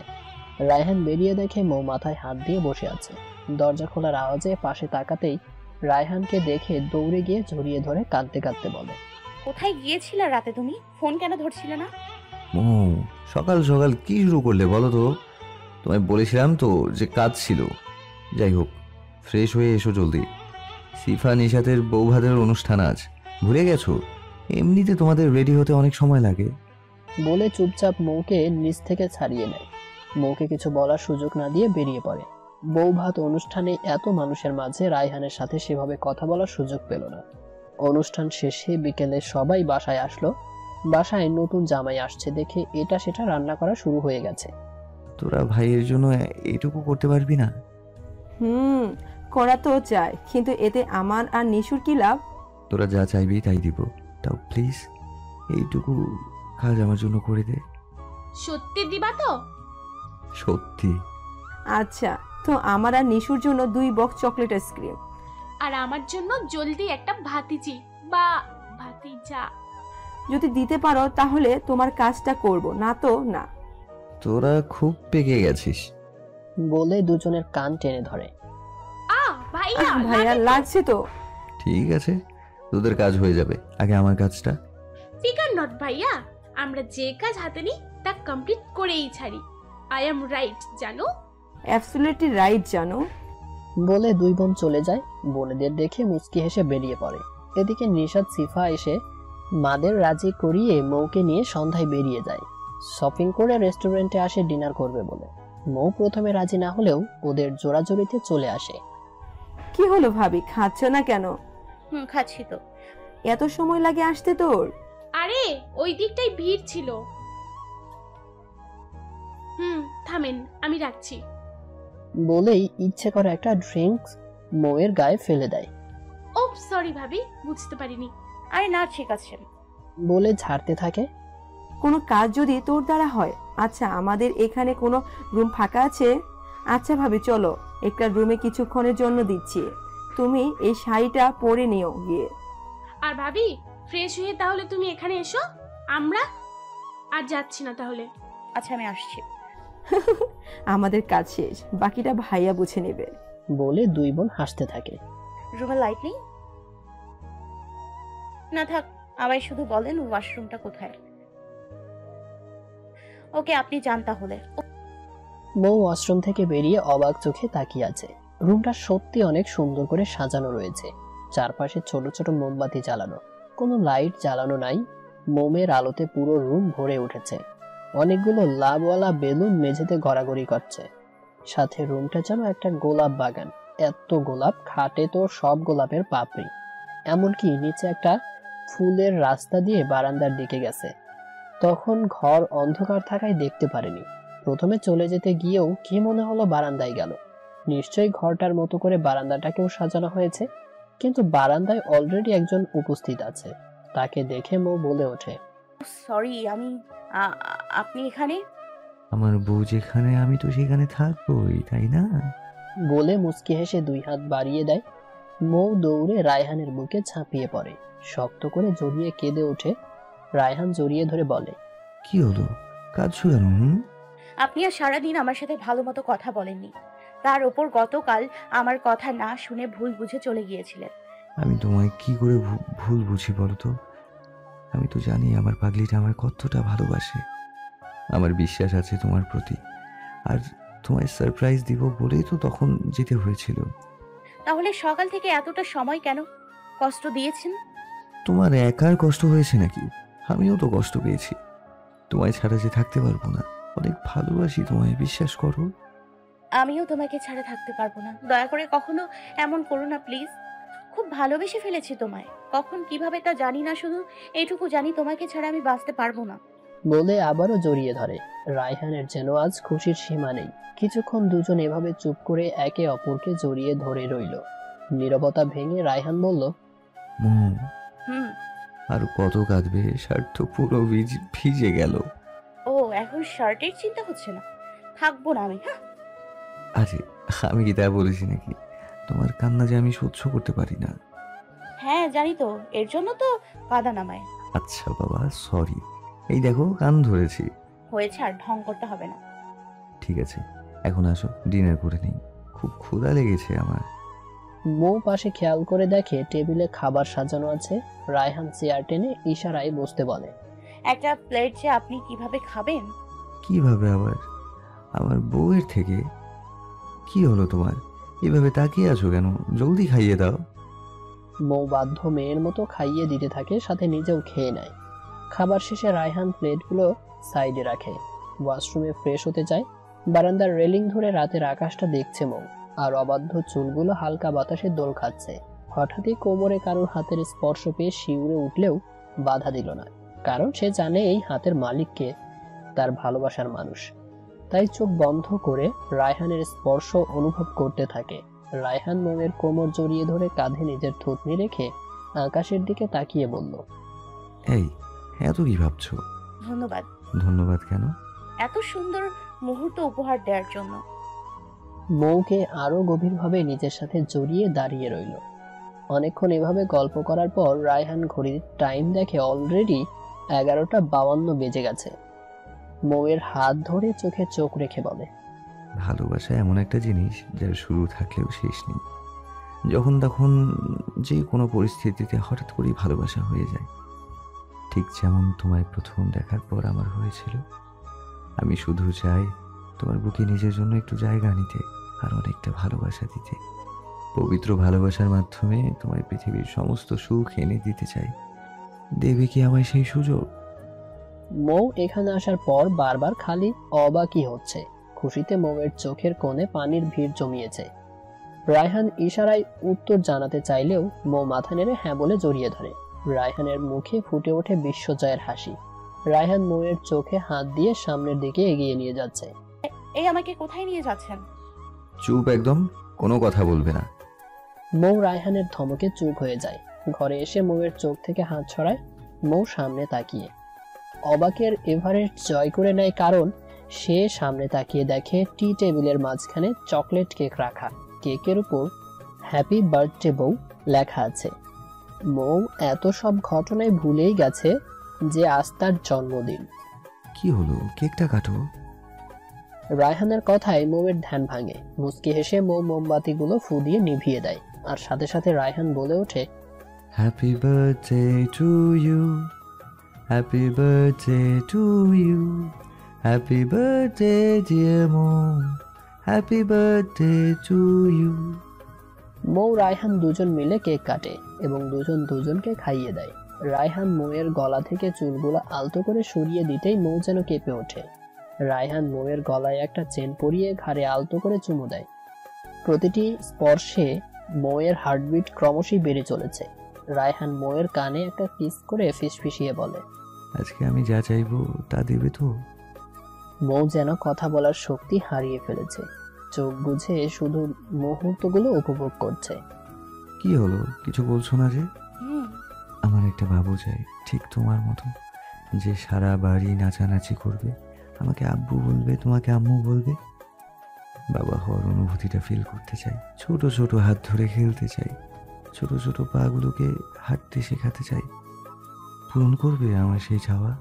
রায়হান বেরিয়ে দেখে মৌ মাথায় হাত দিয়ে বসে আছে। দরজা খোলার আওয়াজে পাশে তাকাতেই রায়হানকে দেখে দৌড়ে গিয়ে জড়িয়ে ধরে কাঁদতে কাঁদতে বলে, কোথায় গিয়েছিলে রাতে? তুমি ফোন কেন ধরছিলে না? মৌ, সকাল সকাল কি শুরু করলে বলো তো? তোমায় বলেছিলাম তো যে কাজ ছিল। যাই হোক, ফ্রেশ হয়ে এসো জলদি। সিফা নিশাতের বৌভাতের অনুষ্ঠান আজ, ভুলে গেছো? এমনিতে তোমাদের রেডি হতে অনেক সময় লাগে। বলে চুপচাপ মৌকে নিচ থেকে ছাড়িয়ে নেয়। মৌকে কিছু বলার সুযোগ না দিয়ে বেরিয়ে পড়ে। বৌভাত অনুষ্ঠানে এত মানুষের মাঝে রায়হানের সাথে সেভাবে কথা বলার সুযোগ পেল না। অনুষ্ঠান শেষে বিকেলে সবাই বাসায় আসলো। বাসায় নতুন জামাই আসছে দেখে এটা সেটা রান্না করা শুরু হয়ে গেছে। তোরা ভাইয়ের জন্য এইটুকু করতে পারবি না? করা তো চাই, কিন্তু এতে আমার আর নিশুর কি লাভ? তোরা যা চাইবি তাই দিব, তাও প্লিজ এইটুকু কাজ আমার জন্য করে দে। সত্যি দিবা তো? সত্যি। আচ্ছা, তো আমার আর নিশুর জন্য 2 বক্স চকলেট আইসক্রিম। আর আমার জন্য জলদি একটা ভাতিজি বা ভাতিজা। যদি দিতে পারো তাহলে তোমার কাজটা করব, না তো না। তোরা খুব পেকে গেছিস। বলে দুজনের কান টেনে ধরে। ভাইয়া ভাইয়া লাগছে তো। ঠিক আছে, তোদের কাজ হয়ে যাবে, আগে আমার কাজটা। ফিকার নট ভাইয়া, আমরা যে কাজ হাতে নিই তা কমপ্লিট করেই ছাড়ি। আই এম রাইট জানো? অ্যাবসলিউটলি রাইট জানো। বলে দুই বোন চলে যায়। বোনেদের দেখে মুচকি হেসে বেরিয়ে পড়ে। এদিকে নিশাত সিফা এসে মাদের রাজি করিয়ে মৌকে নিয়ে সন্ধ্যায় বেরিয়ে যায়। শপিং করে রেস্টুরেন্টে আসে ডিনার করবে বলে। মৌ প্রথমে রাজি না হলেও ওদের জোরাজোরিতে চলে আসে। কি হলো ভাবি, খাচ্ছ না কেন? খাচ্ছি তো। এত সময় লাগে আসতে তোর? আরে ওই দিকটাই ভিড় ছিল। থামেন, আমি রাখছি। বলেই ইচ্ছে করে একটা ড্রিঙ্কস মৌয়ের গায়ে ফেলে দেয়। ও সরি ভাবি, বুঝতে পারিনি। আরে না, ঠিক আছে বলে ঝাড়তে থাকে। কোনো কাজ যদি তোর দ্বারা হয়। আচ্ছা, আমাদের এখানে কোনো রুম ফাঁকা আছে? আচ্ছা ভাবি, চলো একটা রুমে কিছুক্ষণের জন্য দিচ্ছি, তুমি এই শাড়িটা পরে নিও গিয়ে। আর ভাবি ফ্রেশ হয়ে তাহলে তুমি এখানে এসো, আমরা আর যাচ্ছি না তাহলে। আচ্ছা আমি আসছি। আমাদের কাজ শেষ, বাকিটা ভাইয়া বুঝে নেবে। বলে দুই বোন হাসতে থাকে। রুমে লাইট নেই? না থাক, আমায় শুধু বলেন ওয়াশরুমটা কোথায়। ওকে, আপনি যান তাহলে। মৌ ওয়াশরুম থেকে বেরিয়ে অবাক চোখে তাকিয়ে আছে। রুমটা সত্যি অনেক সুন্দর করে সাজানো রয়েছে। চারপাশে ছোট ছোট মোমবাতি জ্বালানো, কোনো লাইট জ্বালানো নাই। মোমের আলোতে পুরো রুম ভরে উঠেছে। অনেকগুলো লাভওয়ালা বেলুন মেঝেতে গড়াগড়ি করছে। সাথে রুমটা যেন একটা গোলাপ বাগান। এত গোলাপ, খাটে তো সব গোলাপের পাপড়ি। এমনকি নিচে একটা ফুলের রাস্তা দিয়ে বারান্দার দিকে গেছে। তখন ঘর অন্ধকার থাকায় দেখতে পারেনি। প্রথমে চলে যেতে গিয়েও কি মনে হলো বারান্দায় গেল। নিশ্চয়ই ঘরটার মতো করে বারান্দাটাকেও সাজানো হয়েছে, কিন্তু বারান্দায় অলরেডি একজন উপস্থিত আছে। তাকে দেখে মৌ বলে ওঠে, সরি, আপনি এখানে? আমার বউ যেখানে আমি তো সেখানে থাকবোই, তাই না? বলে মুচকি হেসে দুই হাত বাড়িয়ে দেয়। মৌ দৌড়ে রায়হানের বুকে ঝাঁপিয়ে পড়ে, শক্ত করে জড়িয়ে কেঁদে ওঠে। রায়হান জড়িয়ে ধরে বলে, কি হলো, কাঁদছো কেন? আপনি আর সারাদিন আমার সাথে ভালো মতো কথা বলেননি, তার ওপর গতকাল আমার কথা না শুনে ভুল বুঝে চলে গিয়েছিলেন। আমি তোমায় কি করে ভুল বুঝি বলো তো? আমি তো জানি আমার পাগলিটা আমার কতটা ভালোবাসে। আমার বিশ্বাস আছে তোমার প্রতি, আর তোমায় সারপ্রাইজ দিব বলেই তো তখন যেতে হয়েছিল। তাহলে সকাল থেকে এতটা সময় কেন কষ্ট দিয়েছেন? তোমার একার কষ্ট হয়েছে নাকি? আমিও তো কষ্ট পেয়েছি। তোমায় ছাড়া যে থাকতে পারবো না, অনেক ভালোবাসি তোমায়, বিশ্বাস করো। আমিও তোমাকে ছাড়া থাকতে পারবো না, দয়া করে কখনো এমন করো না প্লিজ। খুব ভালোবেসে ফেলেছি তোমায়, কখন কিভাবে তা জানি না, শুধু এইটুকু জানি তোমাকে ছাড়া আমি বাঁচতে পারবো না। বলে আবারও জড়িয়ে ধরে। রায়হানের যেন আজ খুশির সীমা নেই। কিছুক্ষণ দুজন এভাবে চুপ করে একে অপরকে জড়িয়ে ধরে রইল। নীরবতা ভেঙে রায়হান বলল, আর কত কাঁদবে, শার্ট তো পুরো ভিজে গেল। ও, এখন শার্টের চিন্তা হচ্ছে না, থাকবো না আমি। আরে আমি কি তা বলেছি নাকি? তোমার কান্না যে আমি সহ্য করতে পারি না। হ্যাঁ জানি তো, এর জন্য তো কাঁদা নামায়। আচ্ছা বাবা, সরি। এই দেখো কান ধরেছি। হয়েছে, আর ঢং করতে হবে না। ঠিক আছে, এখন আসো ডিনার করে নিই, খুব ক্ষুধা লেগেছে আমার। মৌ পাশে খেয়াল করে দেখে টেবিলে খাবার সাজানো আছে। রায়হান চেয়ার টেনে ইশারায় বসতে বলে। একটা প্লেট যে আপনি কিভাবে খাবেন? কিভাবে আবার? আমার বউয়ের থেকে? কি হলো তোমার, এভাবে তাকিয়ে আছো কেন? জলদি খাইয়ে দাও। মৌ বাধ্য মেয়ের মতো খাইয়ে দিতে থাকে, সাথে নিজেও খেয়ে নেয়। খাবার শেষে রায়হান প্লেটগুলো সাইডে রাখে, ওয়াশরুমে ফ্রেশ হতে যায়। বারান্দার রেলিং ধরে রাতের আকাশটা দেখছে মৌ, আর অবাধ্য চুলগুলো হালকা বাতাসে দোল খাচ্ছে। হঠাৎই কোমরে কারোর হাতের স্পর্শ পেয়ে শিউরে উঠলেও বাধা দিল না, কারণ সে জানে এই হাতের মালিককে, তার ভালোবাসার মানুষ। তাই চোখ বন্ধ করে রায়হানের স্পর্শ অনুভব করতে থাকে। রায়হান মৌয়ের কোমর জড়িয়ে ধরে কাঁধে নিজের থুতনি রেখে আকাশের দিকে তাকিয়ে বলল, এই এত কি ভাবছো? ধন্যবাদ। ধন্যবাদ কেন? এত সুন্দর মুহূর্ত উপহার দেওয়ার জন্য। মৌকে আরো গভীরভাবে নিজের সাথে জড়িয়ে দাঁড়িয়ে রইল। অনেকক্ষণ এভাবে গল্প করার পর রায়হান ঘড়ির টাইম দেখে অলরেডি 11:52 বেজে গেছে। মৌয়ের হাত ধরে চোখে চোখ রেখে বলে, ভালোবাসা এমন একটা জিনিস যার শুরু থাকলেও শেষ নেই। যখন তখন যে কোনো পরিস্থিতিতে হঠাৎ করেই ভালোবাসা হয়ে যায়, ঠিক যেমন তোমায় প্রথম দেখার পর আমার হয়েছিল। আমি শুধু চাই তোমার বুকে নিজের জন্য একটু জায়গা নিতে আর অনেকটা ভালোবাসা দিতে। পবিত্র ভালোবাসার মাধ্যমে তোমার পৃথিবীর সমস্ত সুখ এনে দিতে চাই। দেবে কি আমায় সেই সুযোগ? মৌ এখানে আসার পর বারবার খালি অবাকই হচ্ছে। খুশিতে মৌয়ের চোখের কোণে পানির ভিড় জমিয়েছে। রায়হান ইশারায় উত্তর জানাতে চাইলেও মৌ মাথা নেড়ে হ্যাঁ বলে জড়িয়ে ধরে। রায়হানের মুখে ফুটে ওঠে বিশ্বজয়ের হাসি। রায়হান মৌয়ের চোখে হাত দিয়ে সামনের দিকে এগিয়ে নিয়ে যাচ্ছে। এই আমাকে কোথায় নিয়ে যাচ্ছেন? চুপ, একদম কোনো কথা বলবে না। মৌ রায়হানের ধমকে চুপ হয়ে যায়। ঘরে এসে মৌয়ের চোখ থেকে হাত ছড়ায়। মৌ সামনে তাকিয়ে অবাকের এভারেস্ট জয় করে নেয়, কারণ সে সামনে তাকিয়ে দেখে টি টেবিলের মাঝখানে চকলেট কেক রাখা। কেকের উপর হ্যাপি বার্থডে বউ লেখা আছে। মৌ এত সব ঘটনায় ভুলেই গেছে যে আজ তার জন্মদিন। কি হলো, কেকটা কাটো। রায়হানের কথায় মৌয়ের ধ্যান ভাঙে। মুচকি হেসে মৌ মোমবাতিগুলো ফু দিয়ে নিভিয়ে দেয়, আর সাথে সাথে রায়হান বলে ওঠে, happy birthday to you, happy birthday to you, happy birthday dear mom, happy birthday to you. Mou Raihan দুজন মিলে কেক কাটে এবং দুজন দুজনকে খাইয়ে দেয়। রায়হান মৌয়ের গলা থেকে চুলগুলো আলতো করে সরিয়ে দিতেই মৌ যেন কেঁপে ওঠে। রায়হান মৌয়ের গলায় একটা চেন পরিয়ে ঘাড়ে আলতো করে চুমু দেয়। প্রতিটি স্পর্শে মৌয়ের হার্টবিট ক্রমশই বেড়ে চলেছে। রায়হান মৌয়ের কানে একটা কিস করে ফিসফিসিয়ে বলে, আজকে আমি যা চাইবো তা দেবে তো? মৌ যেন কথা বলার শক্তি হারিয়ে ফেলেছে। চোখ বুঝে শুধু মুহূর্তগুলো উপভোগ করছে। কি হলো, কিছু বলছো না যে? আমার একটা বাবু চাই, ঠিক তোমার মতো, যে সারা বাড়ি নাচানাচি করবে, আমাকে আব্বু বলবে, তোমাকে আম্মু বলবে। বাবা হওয়ার অনুভূতিটা ফিল করতে চাই। ছোট ছোট হাত ধরে খেলতে চাই, ছোট ছোট পাগুলোকে হাঁটতে শেখাতে চাই। পূরণ করবে আমার সেই চাওয়া?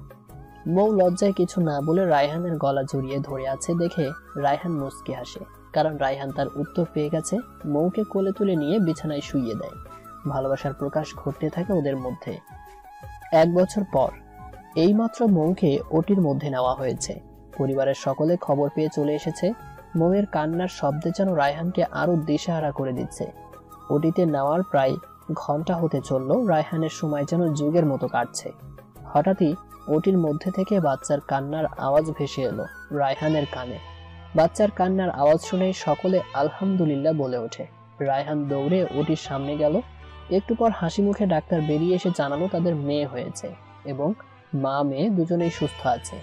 মৌ লজ্জায় কিছু না বলে রায়হানের গলা জড়িয়ে ধরে আছে দেখে রায়হান মুচকি হাসে, কারণ রায়হান তার উত্তর পেয়ে গেছে। মৌকে কোলে তুলে নিয়ে বিছানায় শুইয়ে দেয়। ভালোবাসার প্রকাশ ঘটতে থাকে ওদের মধ্যে। 1 বছর পর এইমাত্র মৌকে ওটির মধ্যে নেওয়া হয়েছে। পরিবারের সকলে খবর পেয়ে চলে এসেছে। মৌয়ের কান্নার শব্দে যেন রায়হানকে আরো দিশেহারা করে দিচ্ছে। ওটিতে নেওয়ার প্রায় ঘন্টা হতে চলল। রায়হানের সময় যেন যুগের মতো কাটছে। হঠাৎই ওটির মধ্যে থেকে বাচ্চার কান্নার আওয়াজ ভেসে এলো রায়হানের কানে। বাচ্চার কান্নার আওয়াজ শুনে সকলে আলহামদুলিল্লাহ বলে ওঠে। রায়হান দৌড়ে ওটির সামনে গেল। একটু পর হাসি মুখে ডাক্তার বেরিয়ে এসে জানালো তাদের মেয়ে হয়েছে এবং মা মেয়ে দুজনেই সুস্থ আছে।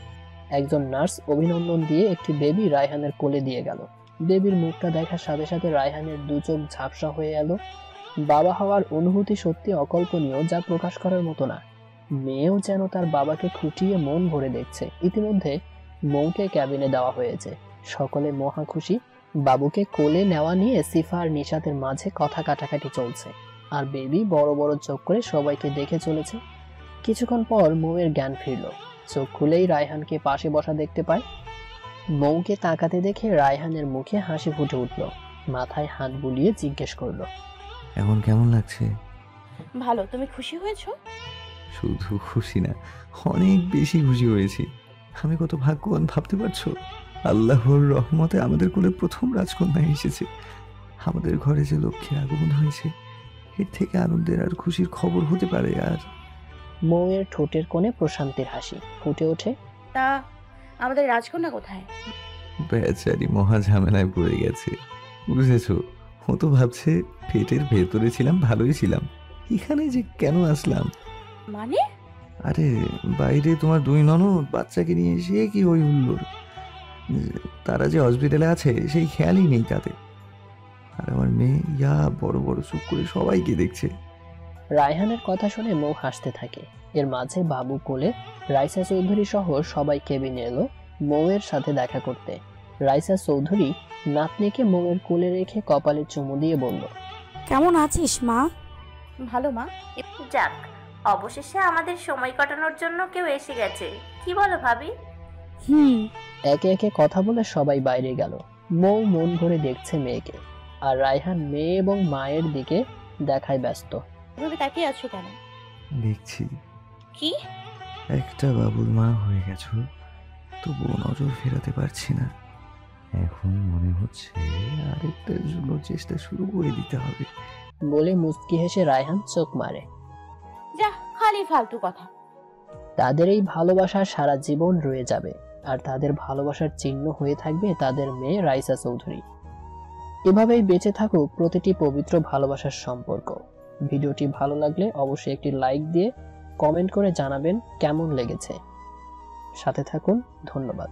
একজন নার্স অভিনন্দন দিয়ে একটি বেবি রায়হানের কোলে দিয়ে গেল। বেবির মুখটা দেখার সাথে সাথে রায়হানের দু চোখ ঝাপসা হয়ে এলো। বাবা হওয়ার অনুভূতি সত্যি অকল্পনীয়, যা প্রকাশ করার মতো না। মেয়েও যেন তার বাবাকে খুঁটিয়ে মন ভরে দেখছে। ইতিমধ্যে মৌকে ক্যাবিনে দেওয়া হয়েছে। সকলে মহা খুশি। বাবুকে কোলে নেওয়া নিয়ে সিফা আর নিশাতের মাঝে কথা কাটাকাটি চলছে, আর বেবি বড় বড় চোখ করে সবাইকে দেখে চলেছে। কিছুক্ষণ পর মৌয়ের জ্ঞান ফিরল। চোখ খুলেই রায়হানকে পাশে বসা দেখতে পায়। মৌকে তাকাতে দেখে রায়হানের মুখে হাসি ফুটে উঠল। মাথায় হাত বুলিয়ে জিজ্ঞেস করলো, এখন কেমন লাগছে? ভালো। তুমি খুশি হয়েছো? শুধু খুশি না, অনেক বেশি খুশি হয়েছি। আমি কত ভাগ্যবান ভাবতে পারছো? আল্লাহর রহমতে আমাদের কোলে প্রথম রাজকন্যা এসেছে। আমাদের ঘরে যে লক্ষ্মীর আগমন হয়েছে, এর থেকে আনন্দের আর খুশির খবর হতে পারে? আর মৌয়ের ঠোঁটের কোণে প্রশান্তির হাসি ফুটে ওঠে। তা আমাদের রাজকন্যা কোথায়? বেচারি মহা ঝামেলায় পড়ে গেছে, বুঝেছো? ও তো ভাবছে পেটের ভেতরে ছিলাম, ভালোই ছিলাম, এখানে যে কেন আসলাম। মানে? আরে বাইরে তোমার 2 ননদ বাচ্চাকে নিয়ে এসে কি হই হুল্লোড়। তারা যে হসপিটালে আছে সেই খেয়ালই নেই তাতে। আর আমার মেয়ে ইয়া বড় বড় চুপ করে সবাইকে দেখছে। রায়হানের কথা শুনে মৌ হাসতে থাকে। এর মাঝে বাবু কোলে রাইসা চৌধুরী সহ সবাই কেবিনে এলো মৌয়ের সাথে দেখা করতে। রাইসা চৌধুরী নাতনিকে মৌয়ের কোলে রেখে কপালে চুমু দিয়ে বলল, কেমন আছিস মা? ভালো মা। যাক, অবশেষে আমাদের সময় কাটানোর জন্য কেউ এসে গেছে। কি বলো ভাবি? একে একে কথা বলে সবাই বাইরে গেল। মৌ মন ভরে দেখছে মেয়েকে, আর রায়হান মেয়ে এবং মায়ের দিকে দেখায় ব্যস্ত। এভাবে তাকিয়ে আছো কেন? দেখছি কি? একটা বাবুর মা হয়ে গেছো, তবুও নজর ফেরাতে পারছি না। এখন মনে হচ্ছে আরেকটার জন্য চেষ্টা শুরু করে দিতে হবে। বলে মুচকি হেসে রায়হান চোখ মারে। যা, খালি ফালতু কথা। তাদের এই ভালোবাসা সারা জীবন রয়ে যাবে, আর তাদের ভালোবাসার চিহ্ন হয়ে থাকবে তাদের মেয়ে রাইসা চৌধুরী। এভাবেই বেঁচে থাকুক প্রতিটি পবিত্র ভালোবাসার সম্পর্ক। ভিডিওটি ভালো লাগলে অবশ্যই একটি লাইক দিয়ে কমেন্ট করে জানাবেন কেমন লেগেছে। সাথে থাকুন, ধন্যবাদ।